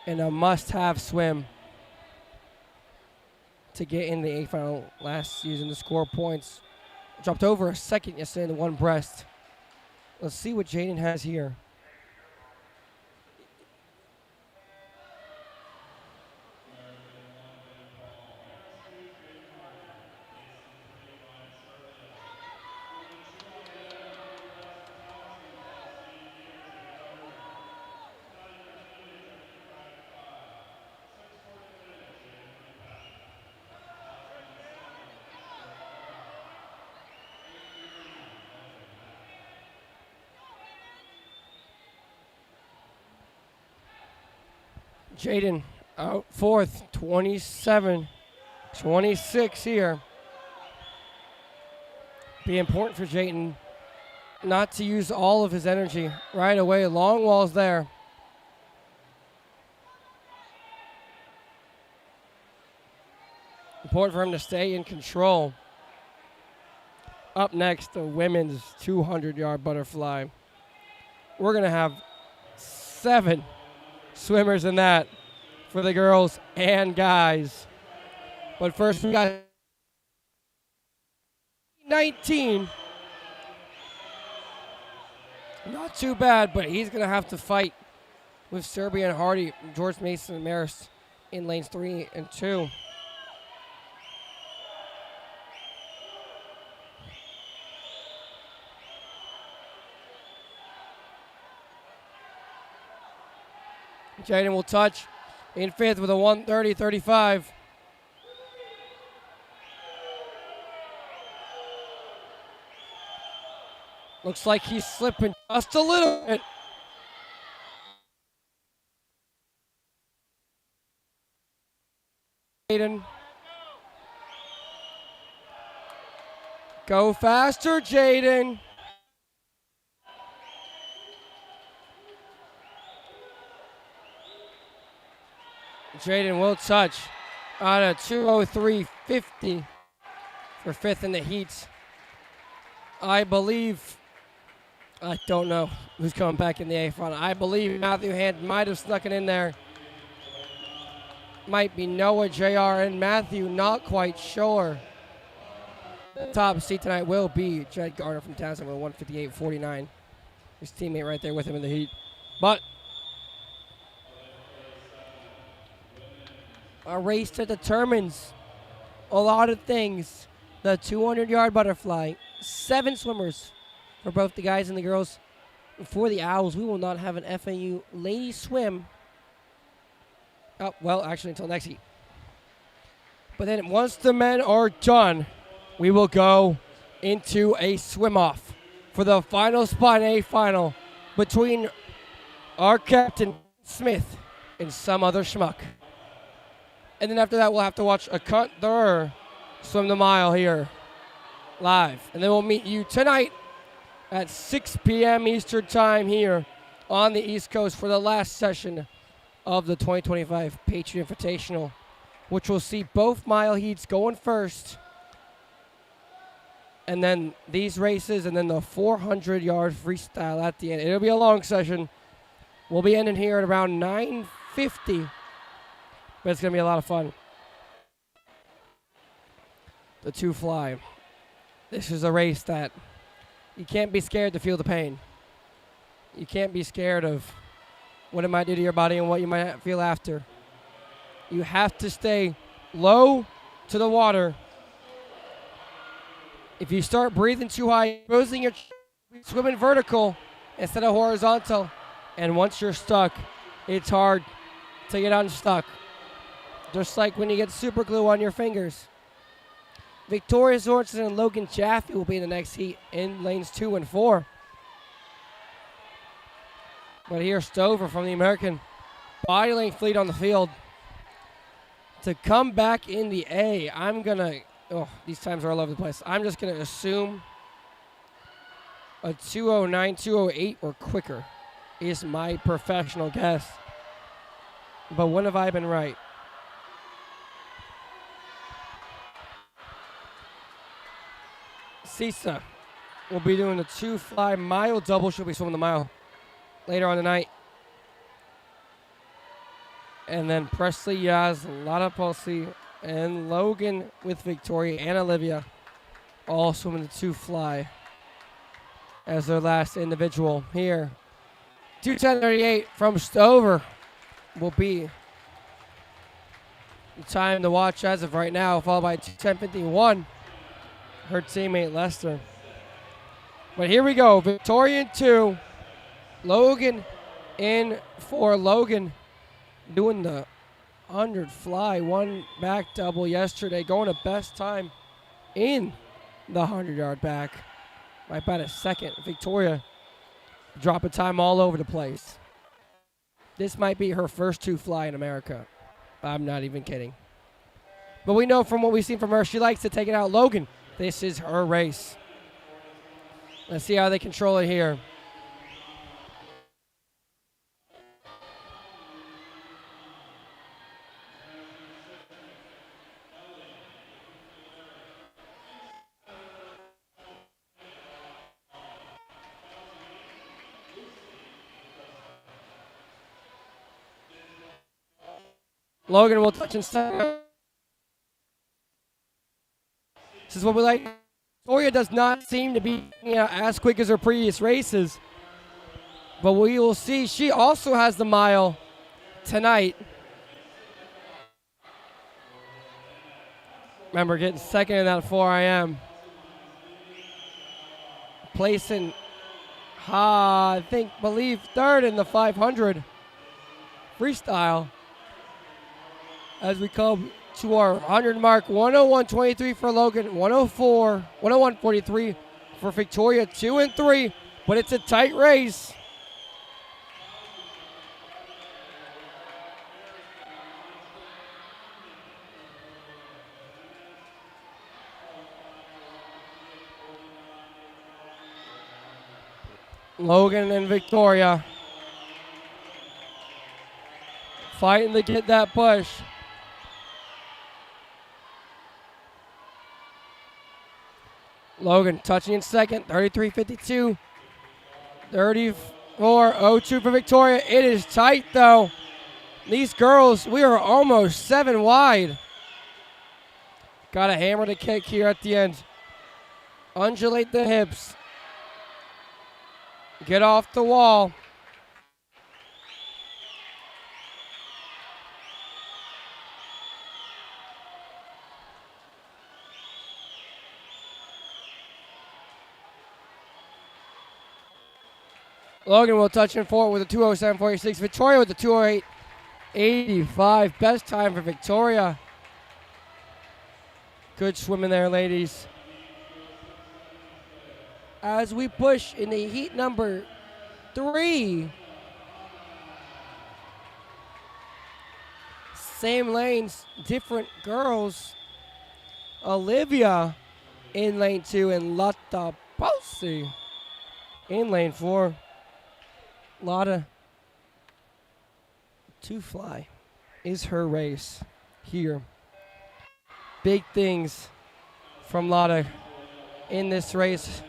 and a must-have swim to get in the A final last season to score points. Dropped over a second yesterday in the 1 breast. Let's see what Jaden has here. Jaden out 4th, 27-26 here. Be important for Jaden not to use all of his energy right away. Long walls there. Important for him to stay in control. Up next, the women's 200-yard butterfly. We're going to have 7 swimmers in that for the girls and guys. But first we got 19. Not too bad, but he's going to have to fight with Serbia and Hardy, George Mason and Maris in lanes 3 and 2. Jaden will touch in 5th with a 130.35. Looks like he's slipping just a little bit. Jaden. Go faster, Jaden. Jaden will touch on a 2:03.50 for fifth in the heat. I don't know who's coming back in the A final. I believe Matthew Hand might have snuck it in there. Might be Noah, JR, and Matthew, not quite sure. The top seed tonight will be Jed Garner from Townsend with 158.49. His teammate right there with him in the heat. But a race that determines a lot of things. The 200-yard butterfly. 7 swimmers for both the guys and the girls. For the Owls, we will not have an FAU ladies swim. Oh, well, actually until next heat. But then once the men are done, we will go into a swim-off for the final spot in A final between our captain, Smith, and some other schmuck. And then after that, we'll have to watch a Cunther swim the mile here live. And then we'll meet you tonight at 6 p.m. Eastern Time here on the East Coast for the last session of the 2025 Patriot Invitational, which will see both mile heats going first, and then these races, and then the 400-yard freestyle at the end. It'll be a long session. We'll be ending here at around 9:50, but it's going to be a lot of fun. The two fly. This is a race that you can't be scared to feel the pain. You can't be scared of what it might do to your body and what you might feel after. You have to stay low to the water. If you start breathing too high, you're swimming vertical instead of horizontal. And once you're stuck, it's hard to get unstuck. Just like when you get super glue on your fingers. Victoria Sorensen and Logan Jaffe will be in the next heat in lanes 2 and 4. But here's Stover from the American body length lead on the field. To come back in the A, these times are all over the place. I'm just going to assume a 2:09, 2:08 or quicker is my professional guess. But when have I been right? Sisa will be doing the 2-fly mile double. She'll be swimming the mile later on tonight. And then Presley Yaz, Lada Pulsi, and Logan with Victoria and Olivia all swimming the 2-fly as their last individual here. 2:10:38 from Stover will be the time to watch as of right now, followed by 2:10:51. Her teammate Lester. But here we go. Victoria in 2. Logan in 4. Logan doing the 100 fly. 1 back double yesterday. Going to best time in the 100-yard back by about a second. Victoria dropping time all over the place. This might be her first 2-fly in America. I'm not even kidding. But we know from what we've seen from her, she likes to take it out. Logan, this is her race. Let's see how they control it here. Logan will touch and start. This is what we like. Victoria does not seem to be as quick as her previous races. But we will see. She also has the mile tonight. Remember, getting second in that 4 IM. Placing, believe third in the 500 freestyle. As we come to our 100 mark, 101.23 for Logan, 101.43 for Victoria, 2 and 3, but it's a tight race. Logan and Victoria fighting to get that push. Logan touching in second, 33-52. 34-02 for Victoria. It is tight, though. These girls, we are almost 7 wide. Got to hammer the kick here at the end. Undulate the hips. Get off the wall. Logan will touch in forward with a 207.46. Victoria with a 208.85. Best time for Victoria. Good swimming there, ladies. As we push in the heat number 3. Same lanes, different girls. Olivia in lane 2 and Lotta Palsi in lane 4. Lotta to fly is her race here. Big things from Lotta in this race.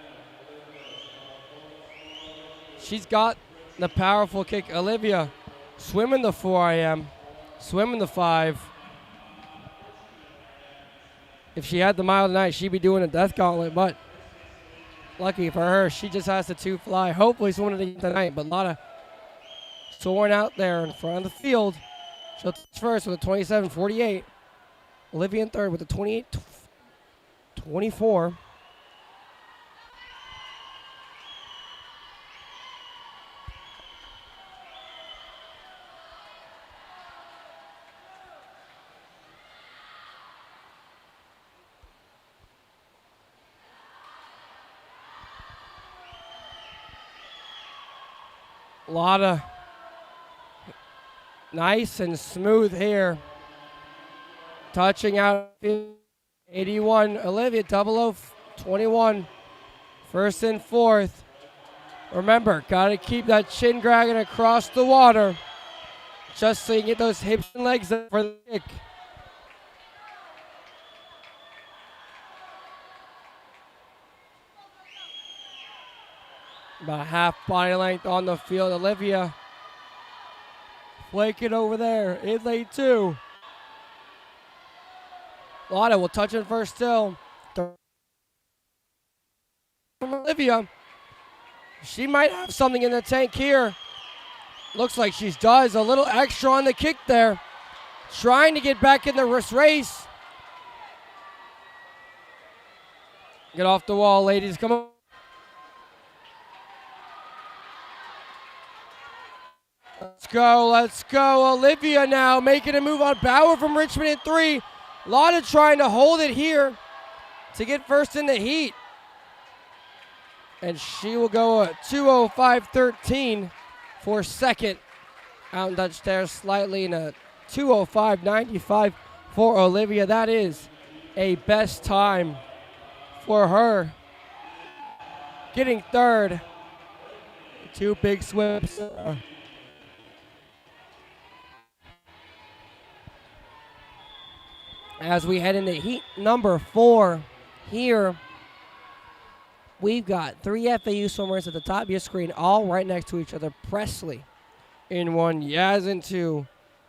She's got the powerful kick. Olivia swimming the 4 IM, swimming the 5. If she had the mile tonight, she'd be doing a death gauntlet, but lucky for her, she just has the 2 fly. Hopefully swimming it tonight, but Lotta soaring out there in front of the field. She'll touch first with a 27.48. Olivia in third with a 28.24. Lotta nice and smooth here. Touching out 81. Olivia 0021. First and fourth. Remember, got to keep that chin dragging across the water just so you can get those hips and legs up for the kick. About a half body length on the field. Olivia flaking over there in lane 2. Lotta will touch it first still. From Olivia. She might have something in the tank here. Looks like she does. A little extra on the kick there. Trying to get back in the race. Get off the wall, ladies. Come on. Let's go. Olivia now making a move on Bauer from Richmond in 3. Lotta trying to hold it here to get first in the heat. And she will go a 2:05.13 for second. Out and Dutch there slightly in a 2:05.95 for Olivia. That is a best time for her. Getting third. 2 big swims. As we head into heat number 4 here, we've got 3 FAU swimmers at the top of your screen, all right next to each other. Presley in 1, Yaz in 2,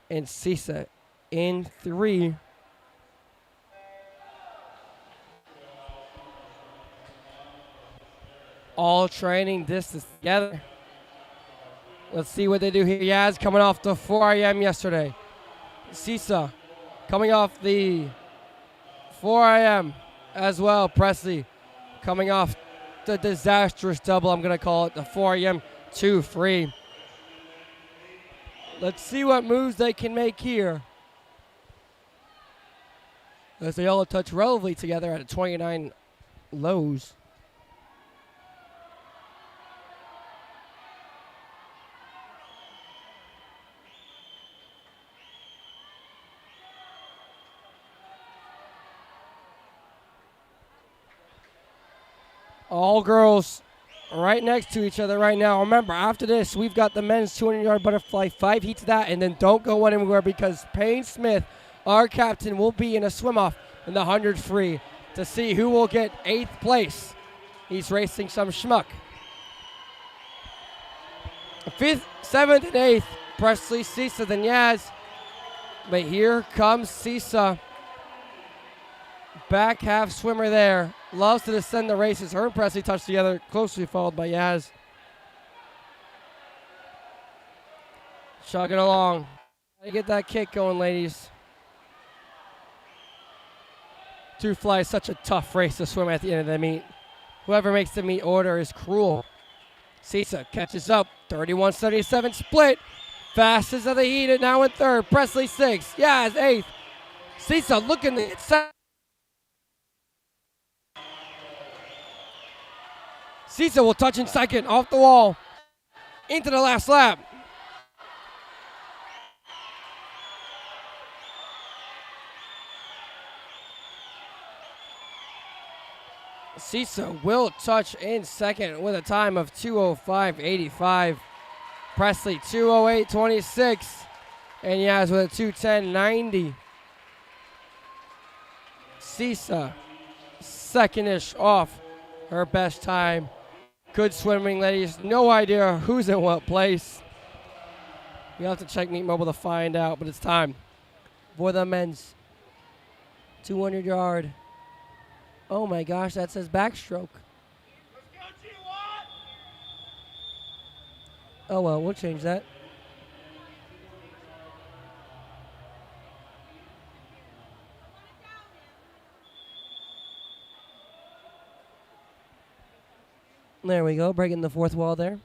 and Sisa in 3. All training distance together. Let's see what they do here. Yaz coming off the 4 IM yesterday. Sisa coming off the 4 IM as well. Presley coming off the disastrous double, I'm going to call it, the 4 IM 2 free. Let's see what moves they can make here. As they all touch relatively together at a 29 lows. All girls right next to each other right now. Remember, after this, we've got the men's 200-yard butterfly, 5 heats of that, and then don't go anywhere because Payne Smith, our captain, will be in a swim-off in the 100 free to see who will get 8th place. He's racing some schmuck. 5th, 7th, and 8th, Presley, Cisa, then Yaz. But here comes Cisa. Back half swimmer there. Loves to descend the races. Her and Presley touch together, closely followed by Yaz. Chugging along. Gotta get that kick going, ladies. Two fly is such a tough race to swim at the end of the meet. Whoever makes the meet order is cruel. Cisa catches up. 31:77 split. Fastest of the heat, and now in 3rd. Presley 6th. Yaz 8th. Cisa looking to get set. Cisa will touch in 2nd, off the wall, into the last lap. Cisa will touch in 2nd with a time of 2:05.85. Presley 2:08.26, and Yaz with a 2:10.90. Cisa, 2nd-ish off her best time. Good swimming, ladies. No idea who's in what place. You'll have to check Meet Mobile to find out, but it's time for the men's 200-yard. Oh my gosh, that says backstroke. Oh well, we'll change that. There we go, breaking the 4th wall there.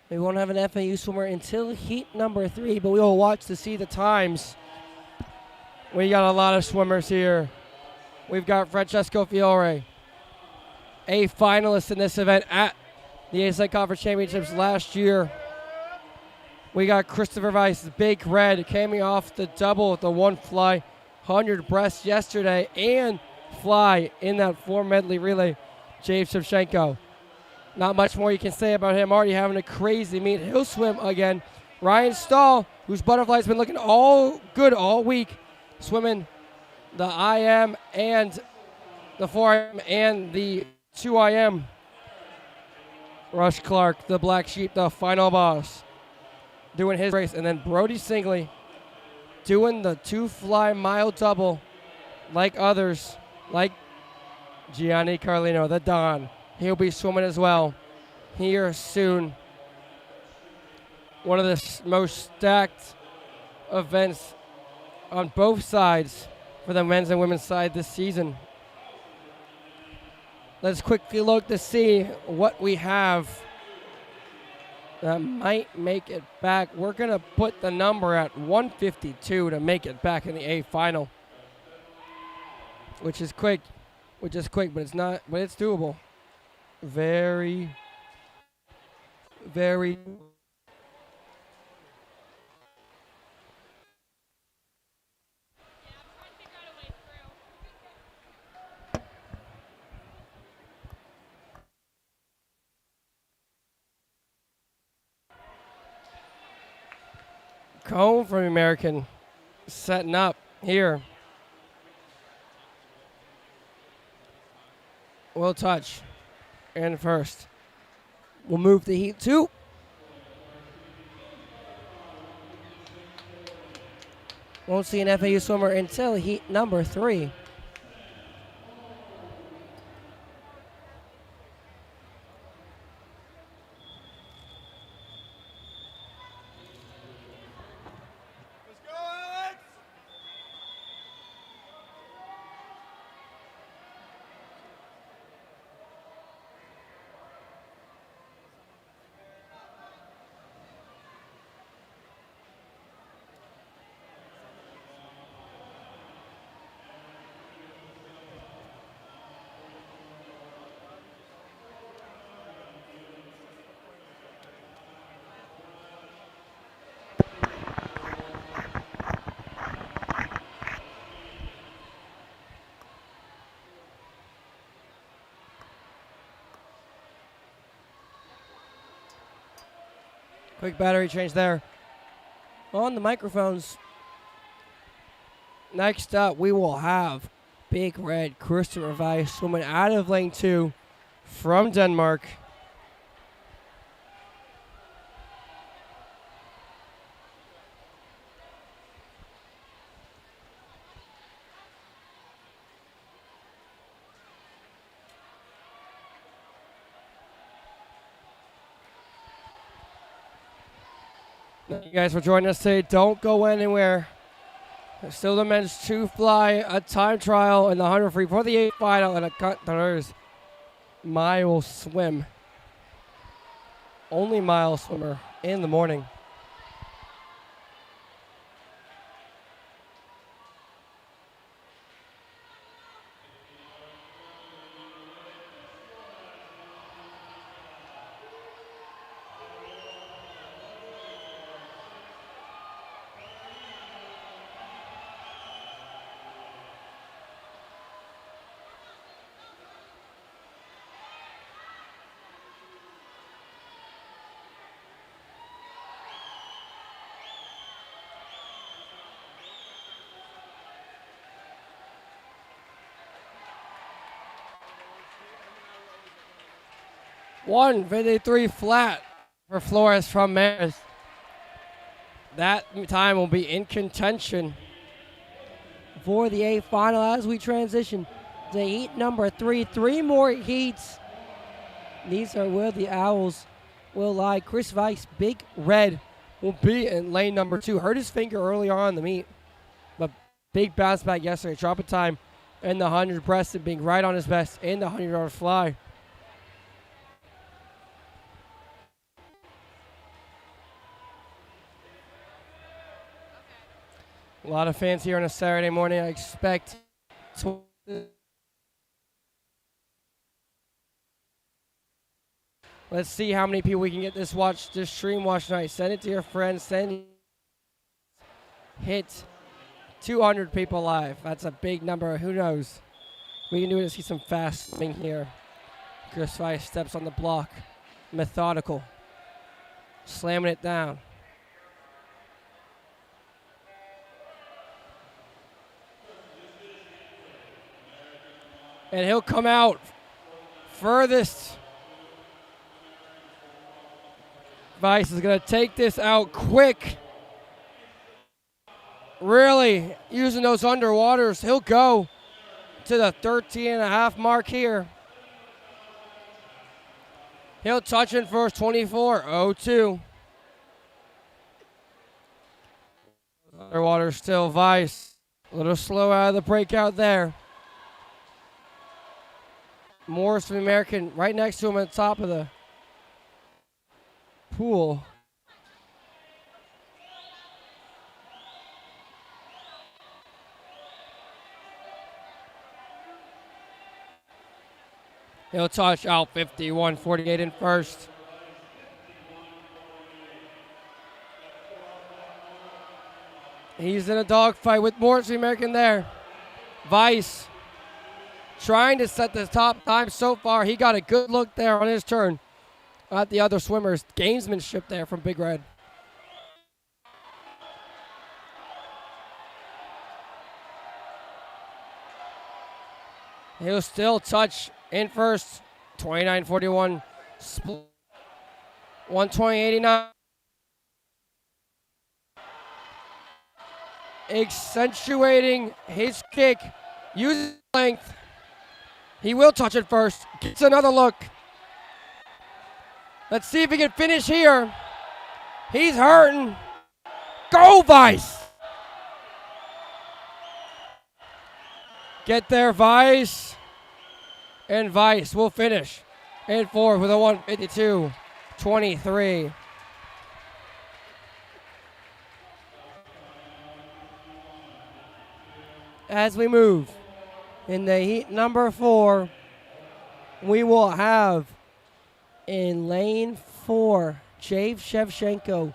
We won't have an FAU swimmer until heat number 3, but we will watch to see the times. We got a lot of swimmers here. We've got Francesco Fiore, a finalist in this event at the ASI Conference Championships last year. We got Christopher Weiss, Big Red, came off the double with the 1 fly, 100 breast yesterday, and fly in that 4 medley relay. James Shevchenko. Not much more you can say about him. Already having a crazy meet. He'll swim again. Ryan Stahl, whose butterfly's been looking all good all week, swimming the IM and the 4IM and the 2IM. Rush Clark, the black sheep, the final boss, doing his race. And then Brody Singley doing the 2 fly mile double like others, like Gianni Carlino, the Don. He'll be swimming as well here soon. One of the most stacked events on both sides for the men's and women's side this season. Let's quickly look to see what we have that might make it back. We're going to put the number at 152 to make it back in the A final, which is quick, but it's not, but it's doable. Very, very. Cone from American setting up here. Will touch. And first. We'll move to heat 2. Won't see an FAU swimmer until heat number 3. Quick battery change there on the microphones. Next up, we will have Big Red Christopher Weiss swimming out of lane 2 from Denmark. Thank you guys for joining us today. Don't go anywhere. There's still the men's 2 fly, a time trial, and the 100 free for the 8 final, and a there's mile swim. Only mile swimmer in the morning. $1:53 flat for Flores from Maris. That time will be in contention for the A final as we transition to heat number 3. 3 more heats. These are where the Owls will lie. Chris Weiss, Big Red, will be in lane number 2. Hurt his finger early on in the meet, but big bounce back yesterday. Dropping time in the 100 breasted, being right on his best in the 100-yard fly. A lot of fans here on a Saturday morning. I expect to. Let's see how many people we can get this stream watch tonight. Send it to your friends. Hit 200 people live. That's a big number. Who knows? We can do it to see some fast swimming here. Chris Weiss steps on the block. Methodical. Slamming it down. And he'll come out furthest. Weiss is going to take this out quick. Really using those underwaters. He'll go to the 13.5 mark here. He'll touch in first, 24.02. Underwater still, Weiss. A little slow out of the breakout there. Morris from the American right next to him at the top of the pool. He'll touch out 51.48 in first. He's in a dogfight with Morris the American there. Weiss trying to set the top time so far. He got a good look there on his turn at the other swimmers. Gamesmanship there from Big Red. He'll still touch in first. 29.41. Split. 120.89. Accentuating his kick. Using length. He will touch it first. Gets another look. Let's see if he can finish here. He's hurting. Go, Weiss. Get there, Weiss. And Weiss will finish in fourth with a 1:52.23. As we move in the heat number 4, we will have in lane 4, Jave Shevchenko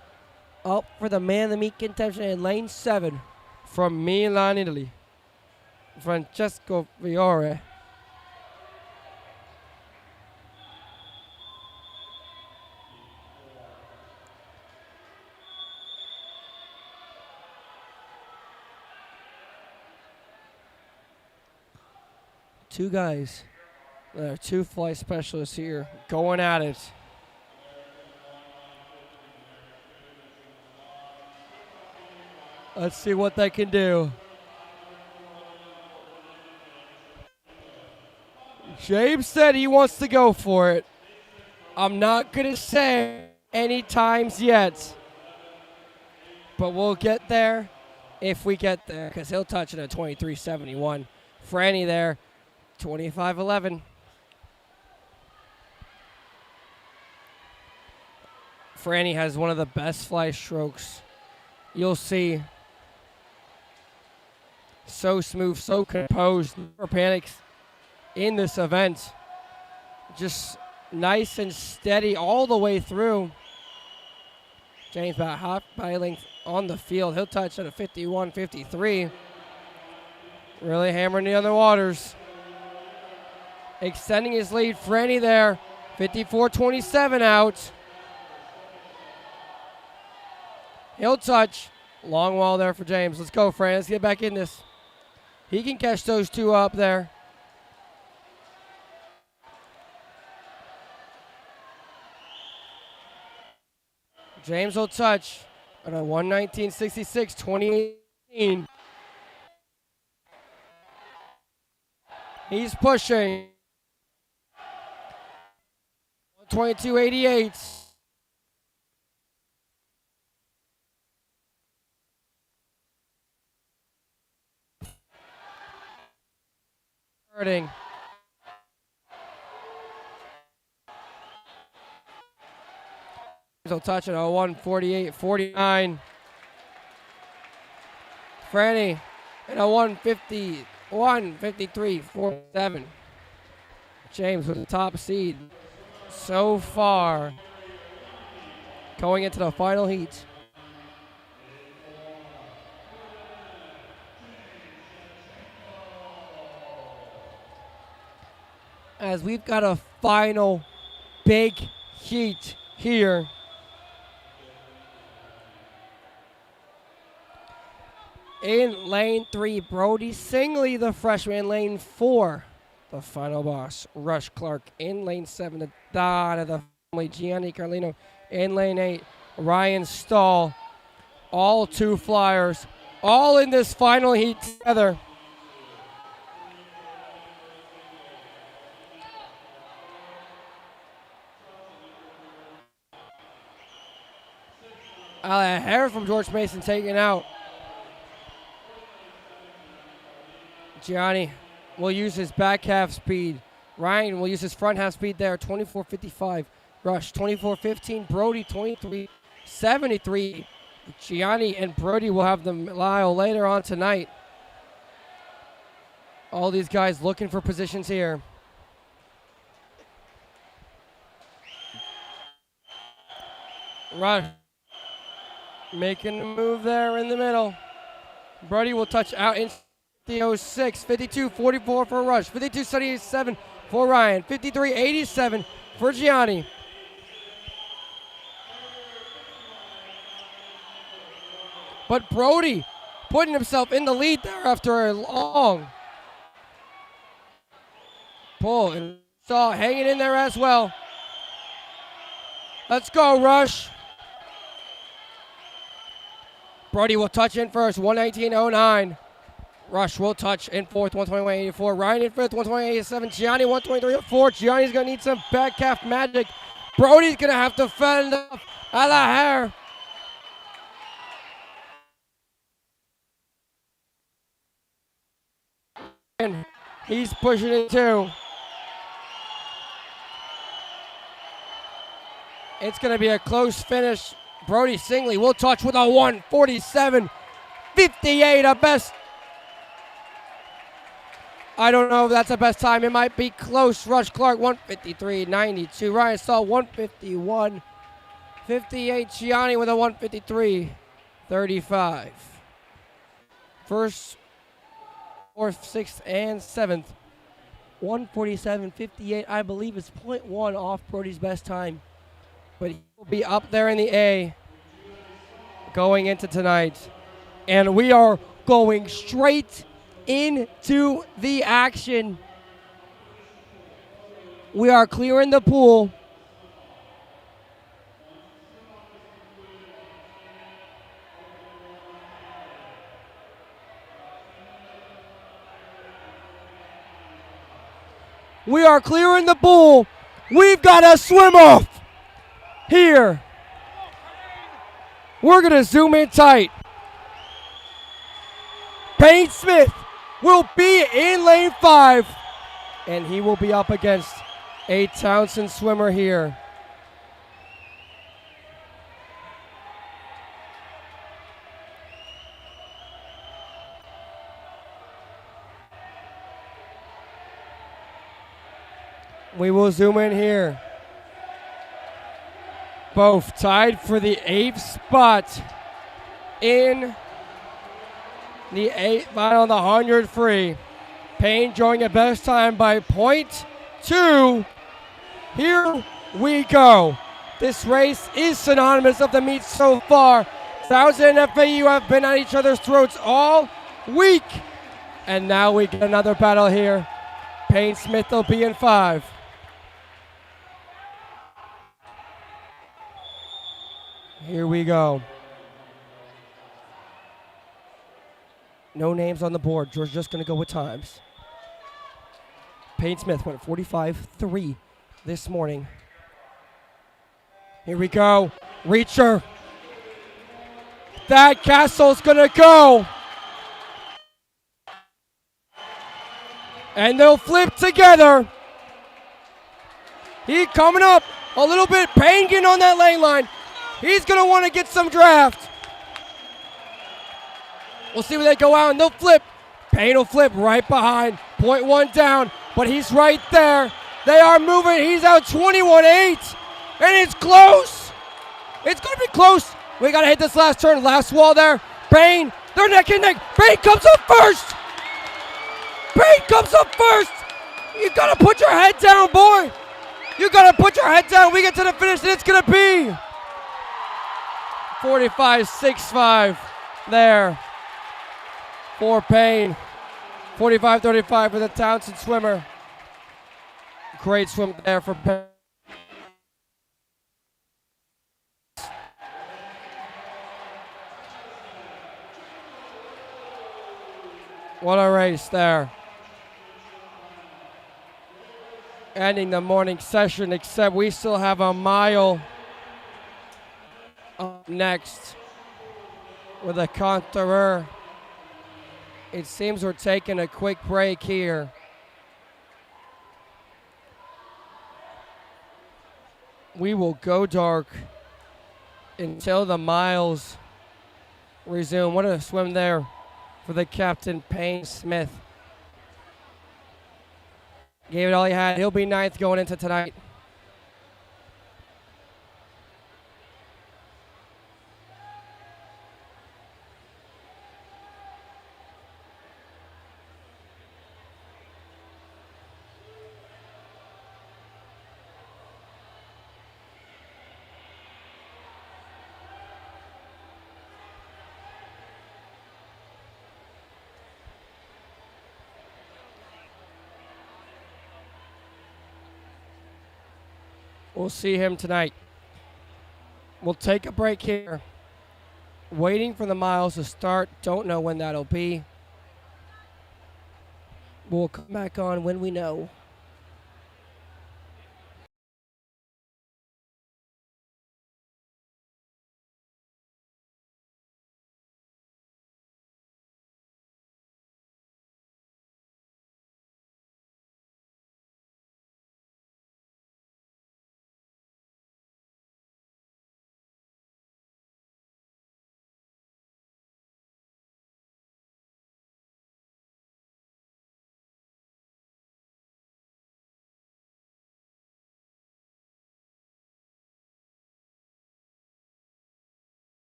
up for the man of the meet contention. In lane 7, from Milan, Italy, Francesco Fiore. two guys. There are two flight specialists here going at it. Let's see what they can do. James said he wants to go for it. I'm not going to say any times yet. But we'll get there if we get there, because he'll touch it at 23.71. Franny there, 25.11. Franny has one of the best fly strokes you'll see. So smooth, so composed, never panics in this event. Just nice and steady all the way through. James about half body length on the field. He'll touch at a 51.53. Really hammering the other waters. Extending his lead. Franny there. 54.27 out. He'll touch. Long wall there for James. Let's go, Franny. Let's get back in this. He can catch those two up there. James will touch at a 119.66, 2018. He's pushing. 122.88. Starting. He'll touch it at 148.49. Franny at a 153.47. James with the top seed so far going into the final heat. As we've got a final big heat here. In lane 3, Brody Singley, the freshman. Lane 4, the final boss, Rush Clark. In lane 7, the Don of the family, Gianni Carlino. In lane 8, Ryan Stahl. All two flyers, all in this final heat together. A hair from George Mason taken out. Gianni will use his back half speed. Ryan will use his front half speed there. 24.55. Rush 24.15. Brody 23.73. Gianni and Brody will have the mile later on tonight. All these guys looking for positions here. Rush making a move there in the middle. Brody will touch out in the 06, 52.44 for Rush, 52.77 for Ryan, 53.87 for Gianni. But Brody putting himself in the lead there after a long pull, and Stahl hanging in there as well. Let's go, Rush. Brody will touch in first, 119.09. Rush will touch in fourth, 121.84. Ryan in fifth, 128.87. Gianni, 123.04. Gianni's going to need some back calf magic. Brody's going to have to fend off Alahair. And he's pushing it too. It's going to be a close finish. Brody Singley will touch with a 147.58, a best. I don't know if that's the best time. It might be close. Rush Clark, 153.92. Ryan Stahl, 151.58. Gianni with a 153.35. First, fourth, sixth, and seventh. 147.58, I believe, is 0.1 off Brody's best time. But he will be up there in the A going into tonight. And we are going straight into the action. We are clearing the pool. We are clearing the pool. We've got a swim off here. We're going to zoom in tight. Payne Smith will be in lane 5, and he will be up against a Townsend swimmer here. We will zoom in here. Both tied for the 8th spot in the 8th final on the 100 free. Payne joining at best time by 0.2. Here we go. This race is synonymous of the meet so far. Townsend and FAU have been at each other's throats all week. And now we get another battle here. Payne Smith will be in 5. Here we go. No names on the board. George's just going to go with times. Payne Smith went 45.3 this morning. Here we go. Reacher. That Castle's going to go. And they'll flip together. He coming up a little bit. Payne getting on that lane line. He's going to want to get some draft. We'll see where they go out, and they'll flip. Payne will flip right behind. 0.1 down, but he's right there. They are moving. He's out 21.8, and it's close. It's going to be close. We got to hit this last turn. Last wall there. Payne, they're neck and neck. Payne comes up first. Payne comes up first. You got to put your head down, boy. You got to put your head down. We get to the finish, and it's going to be 45.65 there for Payne. 45.35 for the Townsend swimmer. Great swim there for Payne. What a race there. Ending the morning session, except we still have a mile up next with a conqueror. It seems we're taking a quick break here. We will go dark until the miles resume. What a swim there for the captain, Payne Smith. Gave it all he had. He'll be 9th going into tonight. We'll see him tonight. We'll take a break here. Waiting for the miles to start. Don't know when that'll be. We'll come back on when we know.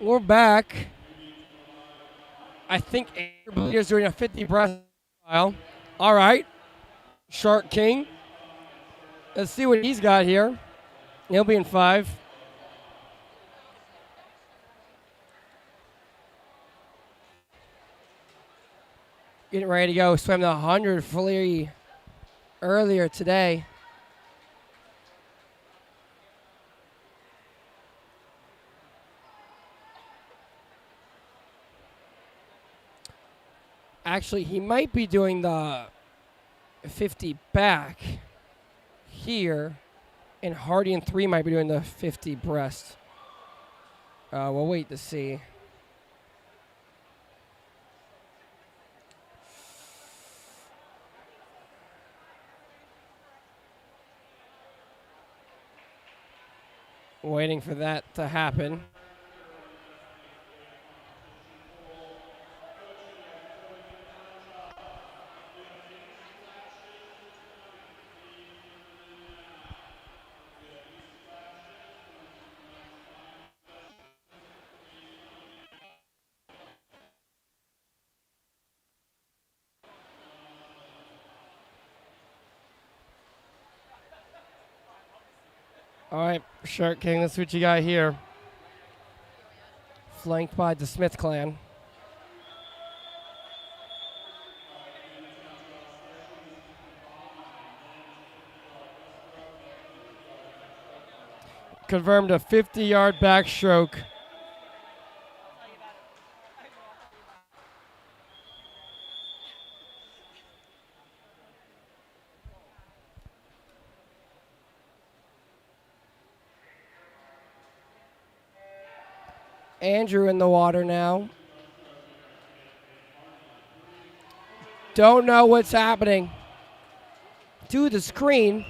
We're back. I think Andrew is doing a 50 breast style. All right. Shark King. Let's see what he's got here. He'll be in 5. Getting ready to go. Swam the 100 fully earlier today. Actually, he might be doing the 50 back here, and Hardy in 3 might be doing the 50 breast. We'll wait to see. Waiting for that to happen. All right, Shark King, let's see what you got here. Flanked by the Smith clan. Confirmed a 50-yard backstroke. Andrew in the water now. Don't know what's happening to the screen.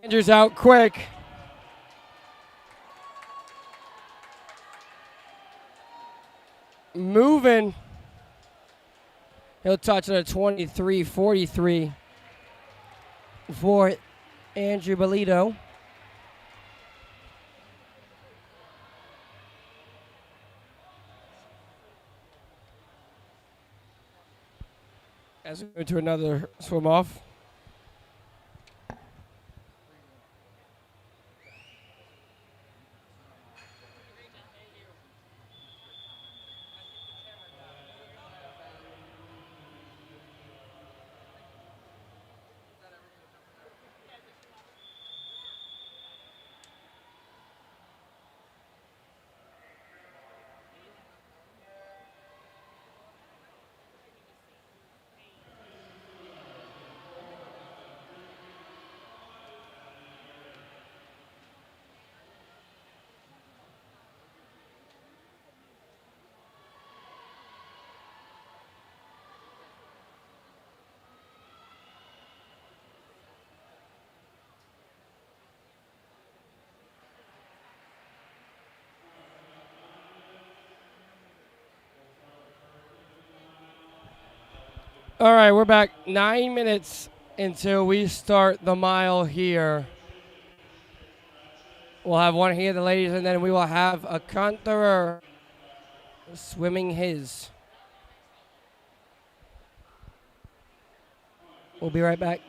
Andrew's out quick. Moving. He'll touch it at 23:43 for Andrew Bolito. As we go to another swim off. All right, we're back 9 minutes until we start the mile here. We'll have one here, the ladies, and then we will have a conqueror swimming his. We'll be right back.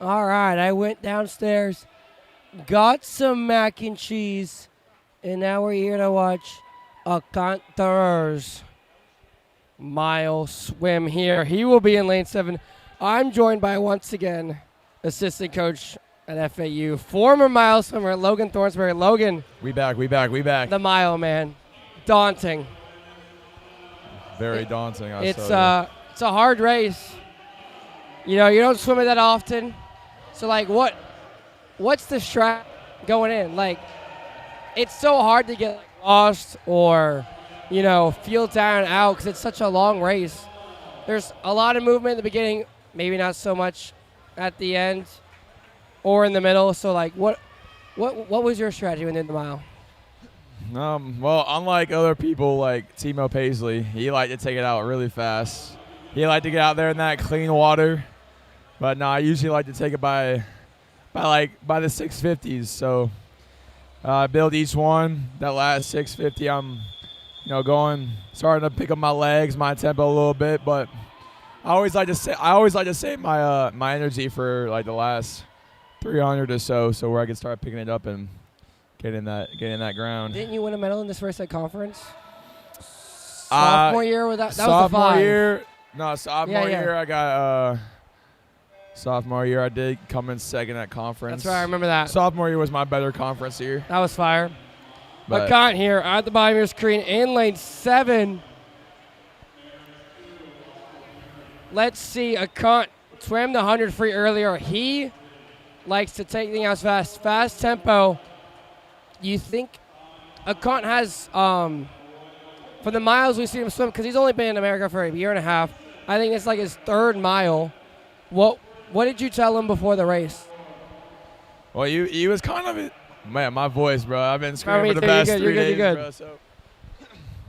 All right, I went downstairs, got some mac and cheese, and now we're here to watch a Cantor's mile swim here. He will be in lane 7. I'm joined by, once again, assistant coach at FAU, former mile swimmer Logan Thornsberry. Logan. We back. The mile, man. Daunting. Very daunting. It's a hard race. You know, you don't swim it that often. So, like, what's the strat going in? Like, it's so hard to get lost or, you know, feel down and out because it's such a long race. There's a lot of movement in the beginning, maybe not so much at the end or in the middle. So, like, what was your strategy when you did the mile? Well, unlike other people like Timo Paisley, he liked to take it out really fast. He liked to get out there in that clean water. But no, I usually like to take it by the 650s. So build each one. That last 650, I'm, starting to pick up my legs, my tempo a little bit. But I always like to save my my energy for like the last 300 or so where I can start picking it up and get in that ground. Didn't you win a medal in this race at conference? Sophomore year with that was the 5. Sophomore year I got. Sophomore year, I did come in second at conference. That's right, I remember that. Sophomore year was my better conference year. That was fire. But Kant here at the bottom of your screen in lane 7. Let's see. Kant swam the 100 free earlier. He likes to take things out fast tempo. You think Kant has, for the miles we've seen him swim, because he's only been in America for a year and a half, I think it's like his 3rd mile. What did you tell him before the race? Well, he was kind of man, my voice, bro. I've been screaming for the past 3 days, bro. So.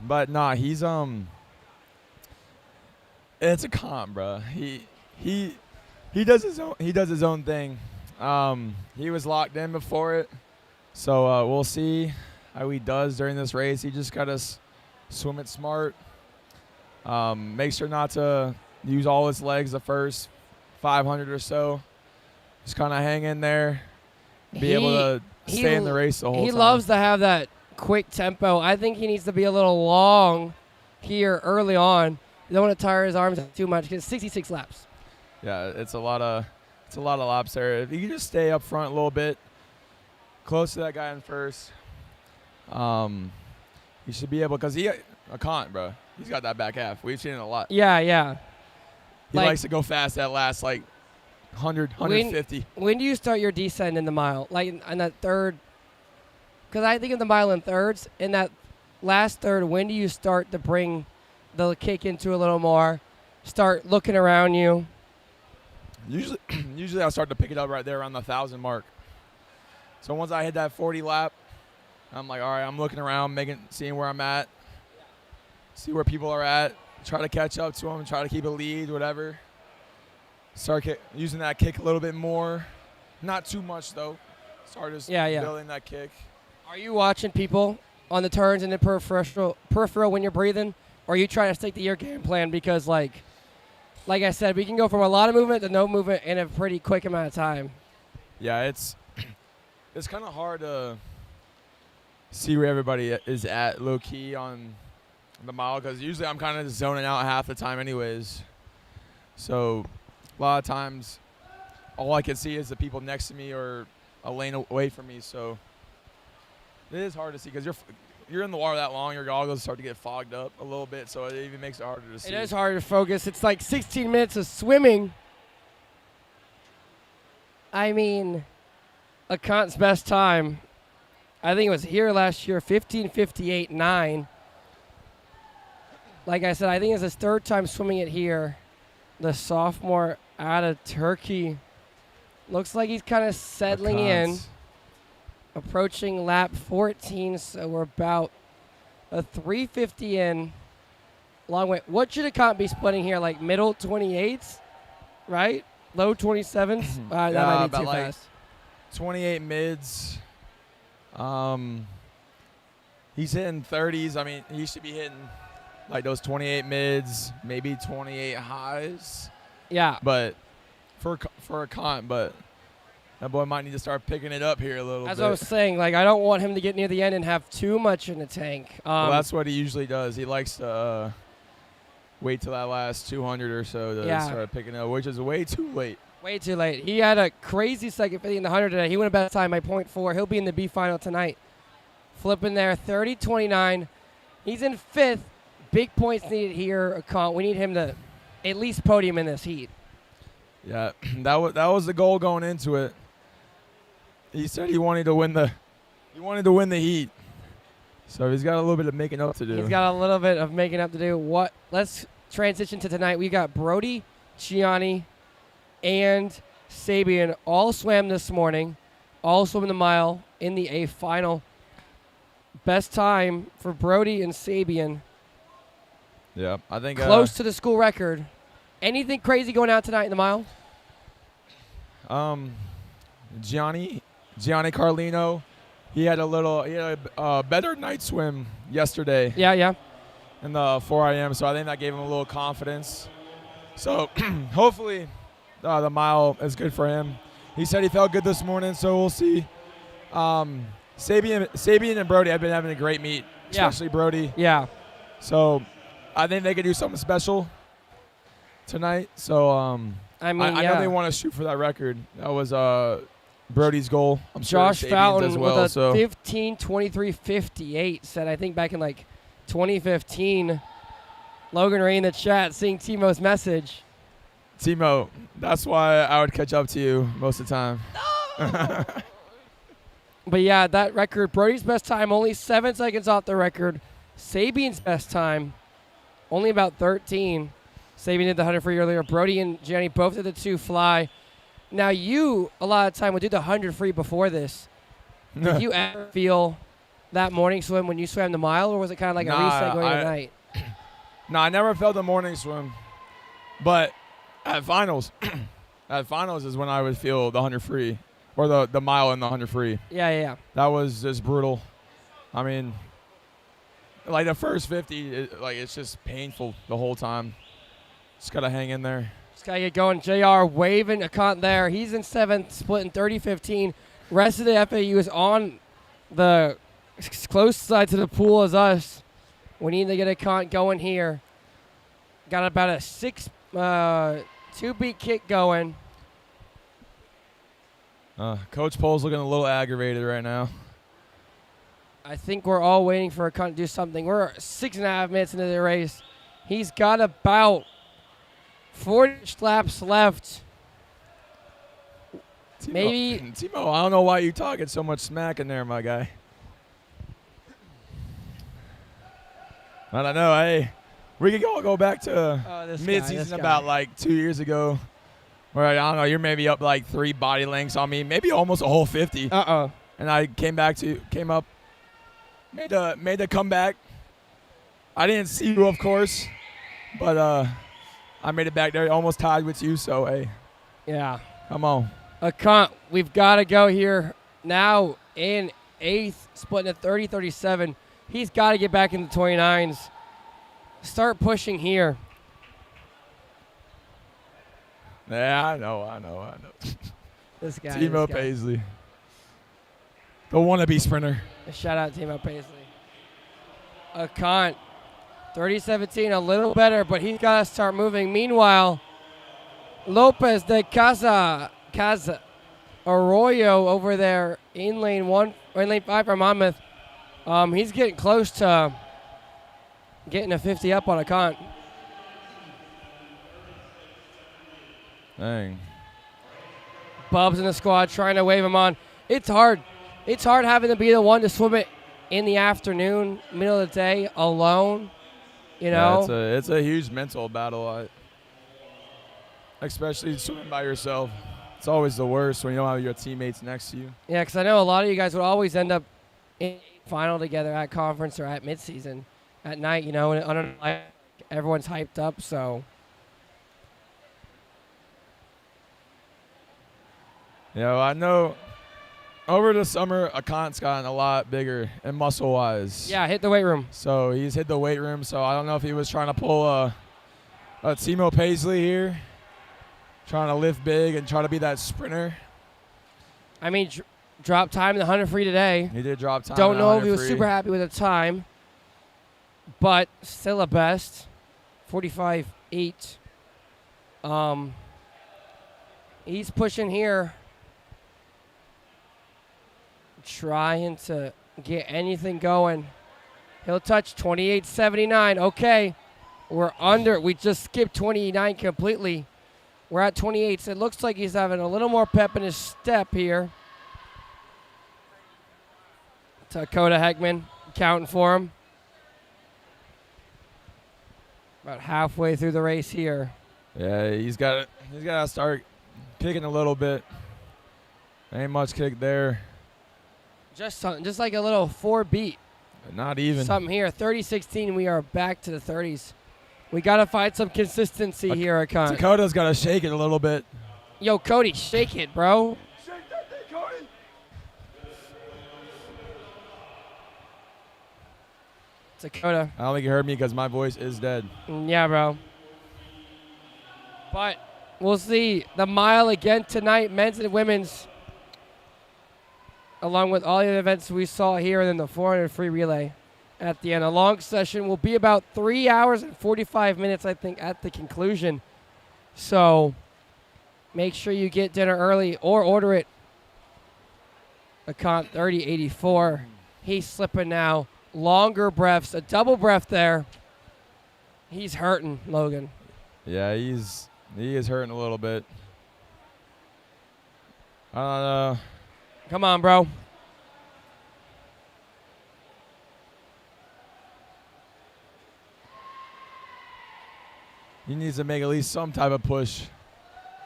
But nah, he's it's a comp, bro. He does his own thing. He was locked in before it, so we'll see how he does during this race. He just gotta swim it smart. Make sure not to use all his legs the first 500 or so. Just kind of hang in there, be able to stay in the race the whole time. He loves to have that quick tempo. I think he needs to be a little long here early on. You don't want to tire his arms out too much because 66 laps. Yeah, it's a lot of laps there. If you can just stay up front a little bit, close to that guy in first, you should be able, because Kant, bro, he's got that back half. We've seen it a lot. Yeah. He likes to go fast that last, 150. When do you start your descent in the mile? Like in that third? Because I think of the mile in thirds. In that last third, when do you start to bring the kick into a little more? Start looking around you? Usually I start to pick it up right there around the 1,000 mark. So once I hit that 40 lap, I'm like, all right, I'm looking around, seeing where I'm at, see where people are at. Try to catch up to them, try to keep a lead, whatever. Start using that kick a little bit more. Not too much, though. Start just building that kick. Are you watching people on the turns and the peripheral when you're breathing? Or are you trying to stick to your game plan? Because, like I said, we can go from a lot of movement to no movement in a pretty quick amount of time. Yeah, it's kind of hard to see where everybody is at low-key on the mile, because usually I'm kind of zoning out half the time anyways. So a lot of times all I can see is the people next to me or a lane away from me. So it is hard to see because you're in the water that long, your goggles start to get fogged up a little bit, so it even makes it harder to see. It is harder to focus. It's like 16 minutes of swimming. I mean, Kant's best time, I think it was here last year, 15:58.9. Like I said, I think it's his 3rd time swimming it here. The sophomore out of Turkey. Looks like he's kind of settling in. Approaching lap 14, so we're about a 350 in. Long way. What should Kant be splitting here? Like middle 28s, right? Low 27s? That might be too fast. 28 mids. He's hitting 30s. I mean, he should be hitting like those 28 mids, maybe 28 highs. Yeah. But for a Kant, but That boy might need to start picking it up here a little As bit. I was saying, like, I don't want him to get near the end and have too much in the tank. Well, that's what he usually does. He likes to wait till that last 200 or so to start picking up, which is way too late. Way too late. He had a crazy second 50 in the 100 today. He went a best time by 0.4. He'll be in the B final tonight. Flipping there, 30-29. He's in 5th. Big points needed here. We need him to at least podium in this heat. Yeah, that was the goal going into it. He said he wanted to win the heat. So he's got a little bit of making up to do. He's got a little bit of making up to do. Let's transition to tonight. We got Brody, Gianni, and Sabian all swam this morning, all swam the mile in the A final. Best time for Brody and Sabian. Yeah, I think close to the school record. Anything crazy going out tonight in the mile? Gianni Carlino, he had a better night swim yesterday. Yeah. In the 4 a.m. So I think that gave him a little confidence. So hopefully the mile is good for him. He said he felt good this morning, so we'll see. Sabian and Brody have been having a great meet, especially Brody. Yeah. So I think they could do something special tonight. So I know they want to shoot for that record. That was Brody's goal. I'm Josh sure Fountain as well, with a 15:23:58 set, I think back in like 2015. Logan Ray in the chat seeing Timo's message. Timo, that's why I would catch up to you most of the time. But yeah, that record, Brody's best time, only 7 seconds off the record. Sabian's best time, only about 13. Sabian did the 100 free earlier. Brody and Gianni both did the 2 fly. Now you, a lot of time, would do the 100 free before this. Did you ever feel that morning swim when you swam the mile, or was it kind of like a reset going at night? No, I never felt the morning swim. But at finals, is when I would feel the 100 free, or the mile and the 100 free. Yeah. That was just brutal. I mean, like the first 50, it's just painful the whole time. Just got to hang in there. Just got to get going. JR waving a cont there. He's in 7th, splitting 30-15. Rest of the FAU is on the close side to the pool as us. We need to get a cont going here. Got about a 2-beat kick going. Coach Pole's looking a little aggravated right now. I think we're all waiting for a cont to do something. We're 6.5 minutes into the race. He's got about 40 laps left. Timo, I don't know why you're talking so much smack in there, my guy. I don't know. Hey, we could all go back to mid-season about like 2 years ago, where I don't know, you're maybe up like 3 body lengths on me, maybe almost a whole 50. And I came up, made the comeback. I didn't see you, of course, but I made it back there, almost tied with you. So hey, yeah, come on. A cont. We've got to go here now in 8th, splitting at 30-37. He's got to get back in the 29s. Start pushing here. Yeah, I know. This guy. Timo Paisley. The wannabe sprinter. Shout out Timo Paisley. A cont. 30-17, a little better, but he's got to start moving. Meanwhile, Lopez de Casa Arroyo over there in lane 5 for Monmouth. He's getting close to getting a 50 up on a cont. Dang. Bubs in the squad trying to wave him on. It's hard. It's hard having to be the one to swim it in the afternoon, middle of the day, alone. You know? Yeah, it's a huge mental battle, especially swimming by yourself. It's always the worst when you don't have your teammates next to you. Yeah, because I know a lot of you guys would always end up in final together at conference or at midseason at night, you know, and everyone's hyped up, so. Yeah, well, I know over the summer, Akant's gotten a lot bigger and muscle-wise. Yeah, hit the weight room. So he's hit the weight room, so I don't know if he was trying to pull a Timo Paisley here, trying to lift big and try to be that sprinter. I mean, drop time in the 100 free today. He did drop time. Don't in know if he 100 was free. super happy with the time, but still a best. 45.8. He's pushing here, trying to get anything going. He'll touch 28.79. Okay, we're under. We just skipped 29 completely. We're at 28, so it looks like he's having a little more pep in his step here. Dakota Heckman counting for him. About halfway through the race here. Yeah, he's got to start kicking a little bit. Ain't much kick there. Just something, just like a little 4 beat. Not even. Something here. 30-16, we are back to the 30s. We got to find some consistency here at Con. Dakota's got to shake it a little bit. Yo, Cody, shake it, bro. Shake that thing, Cody. Dakota. I don't think you heard me because my voice is dead. Yeah, bro. But we'll see the mile again tonight, men's and women's, along with all the other events we saw here, and then the 400 free relay at the end. A long session will be about 3 hours and 45 minutes, I think, at the conclusion. So make sure you get dinner early or order it. Account 3084. He's slipping now. Longer breaths, a double breath there. He's hurting, Logan. Yeah, he is hurting a little bit. I don't know. Come on, bro. He needs to make at least some type of push.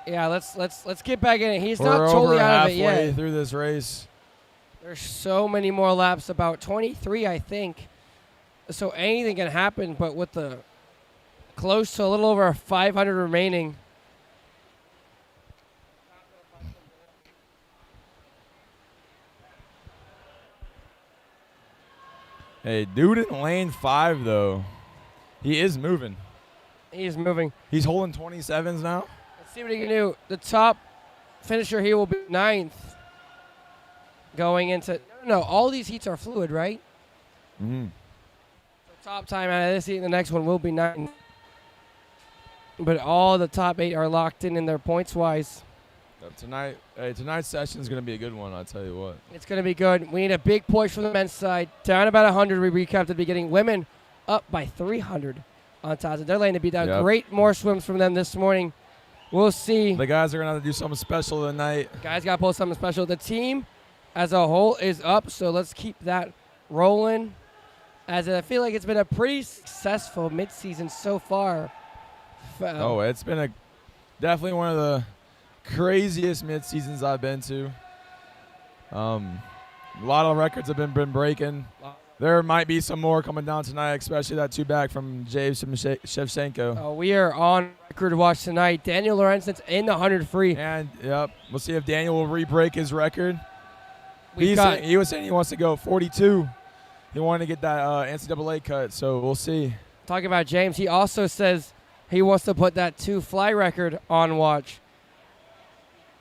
Yeah, let's get back in it. He's We're not totally over out of it halfway yet. through this race. There's so many more laps, about 23, I think. So anything can happen, but with the close to a little over 500 remaining. Hey, dude in lane 5, though. He is moving. He's moving. He's holding 27s now. Let's see what he can do. The top finisher here will be 9th. Going into, no, all these heats are fluid, right? Mm-hmm. So top time out of this heat and the next one will be 9th. But all the top 8 are locked in their points-wise. Tonight's session is going to be a good one, I'll tell you what. It's going to be good. We need a big push from the men's side. Down about 100, we recapped at the beginning. Women up by 300 on top. They're laying to beat down. Yep. Great more swims from them this morning. We'll see. The guys are going to have to do something special tonight. Guys got to pull something special. The team as a whole is up, so let's keep that rolling. As I feel like it's been a pretty successful midseason so far. Oh, it's been definitely one of the craziest mid-seasons I've been to. A lot of records have been breaking. There might be some more coming down tonight, especially that 2 back from James Shevchenko. We are on record to watch tonight. Daniel Lorenzen's in the 100 free. And, yep, we'll see if Daniel will re-break his record. He was saying he wants to go 42. He wanted to get that NCAA cut, so we'll see. Talking about James, he also says he wants to put that 2 fly record on watch.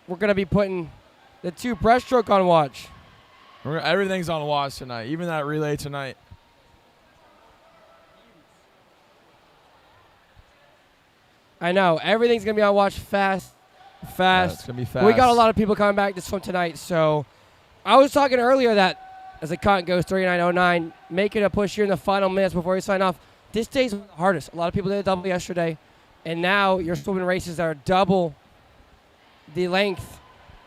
We're going to be putting the 2 breaststroke on watch. Everything's on watch tonight, even that relay tonight. I know. Everything's going to be on watch fast. Yeah, it's going to be fast. We got a lot of people coming back to swim tonight, so I was talking earlier that as the count goes 39.09, making a push here in the final minutes before we sign off. This day's the hardest. A lot of people did a double yesterday, and now you're swimming races that are double the length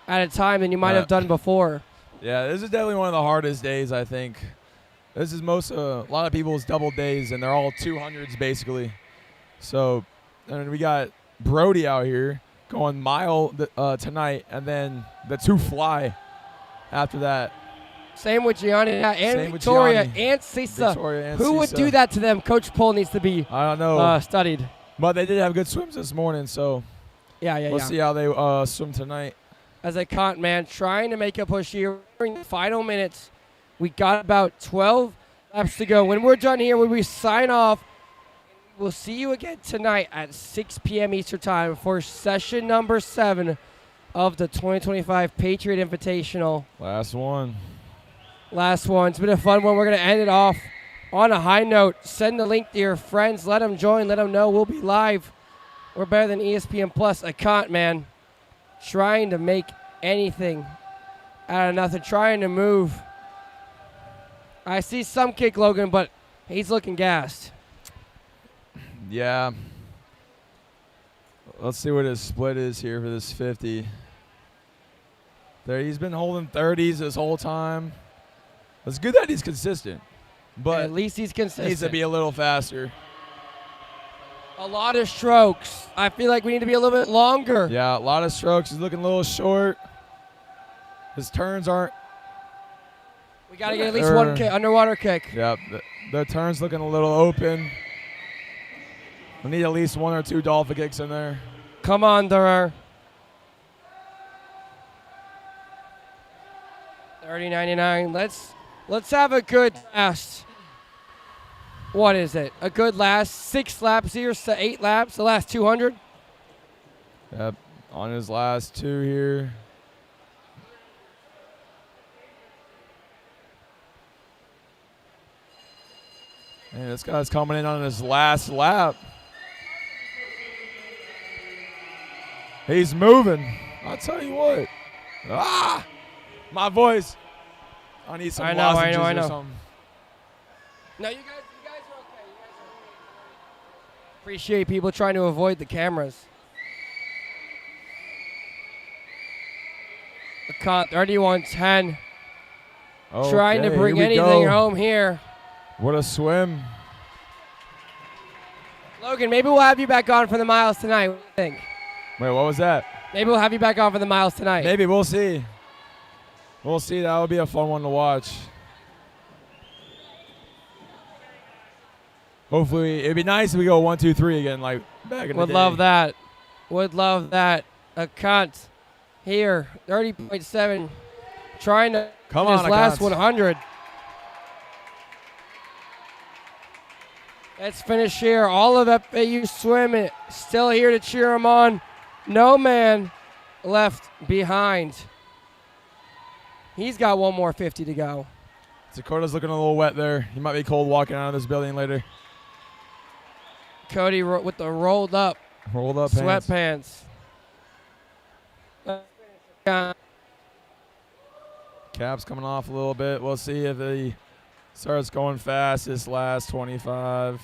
at a time than you might have done before. Yeah, this is definitely one of the hardest days, I think. This is a lot of people's double days, and they're all 200s basically. So, and we got Brody out here going mile tonight, and then the 2 fly after that. Same with Gianni and Victoria and Cisa. Who would do that to them? Coach Pohl needs to be I don't know. Studied. But they did have good swims this morning, so we'll see how they swim tonight. As a cont man trying to make a push here during the final minutes. We got about 12 laps to go. When we're done here, when we sign off, we'll see you again tonight at 6 p.m. Eastern Time for session number 7 of the 2025 Patriot Invitational. Last one. Last one. It's been a fun one. We're going to end it off on a high note. Send the link to your friends. Let them join. Let them know we'll be live. We're better than ESPN Plus. I can't, man. Trying to make anything out of nothing. Trying to move. I see some kick, Logan, but he's looking gassed. Yeah. Let's see what his split is here for this 50. There, he's been holding 30s this whole time. It's good that he's consistent, but at least he's consistent. Needs to be a little faster. A lot of strokes. I feel like we need to be a little bit longer. Yeah, a lot of strokes. He's looking a little short. His turns aren't. We got to get at least one kick, underwater kick. Yeah, the turn's looking a little open. We need at least 1 or 2 dolphin kicks in there. Come on, Durer. 30.99. Let's have a good last. What is it? A good last 6 laps here, 8 laps, the last 200. Yep, on his last 2 here. Man, this guy's coming in on his last lap. He's moving. I'll tell you what. Ah! My voice. I need some lozenges or something. No, you guys are okay. Appreciate people trying to avoid the cameras. The count 31.10. Okay, trying to bring anything home here. What a swim. Logan, maybe we'll have you back on for the miles tonight. What do you think? Wait, what was that? Maybe we'll have you back on for the miles tonight. Maybe. We'll see. We'll see. That would be a fun one to watch. Hopefully, it'd be nice if we go 1, 2, 3 again, like back in the day. Would love that. Would love that. A cunt here, 30.7. Trying to come on, his last 100. Let's finish here. All of FAU swimming still here to cheer him on. No man left behind. He's got one more 50 to go. Dakota's looking a little wet there. He might be cold walking out of this building later. Cody with the rolled up sweatpants. Cap's coming off a little bit. We'll see if he starts going fast this last 25.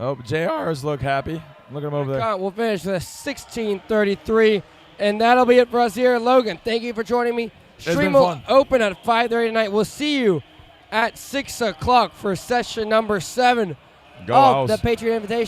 Oh, JR's look happy. Look at him over there. We'll finish with a 16:33, and that'll be it for us here. Logan, thank you for joining me. Stream will open at 5:30 tonight. We'll see you at 6 o'clock for session number 7 of the Patriot Invitational.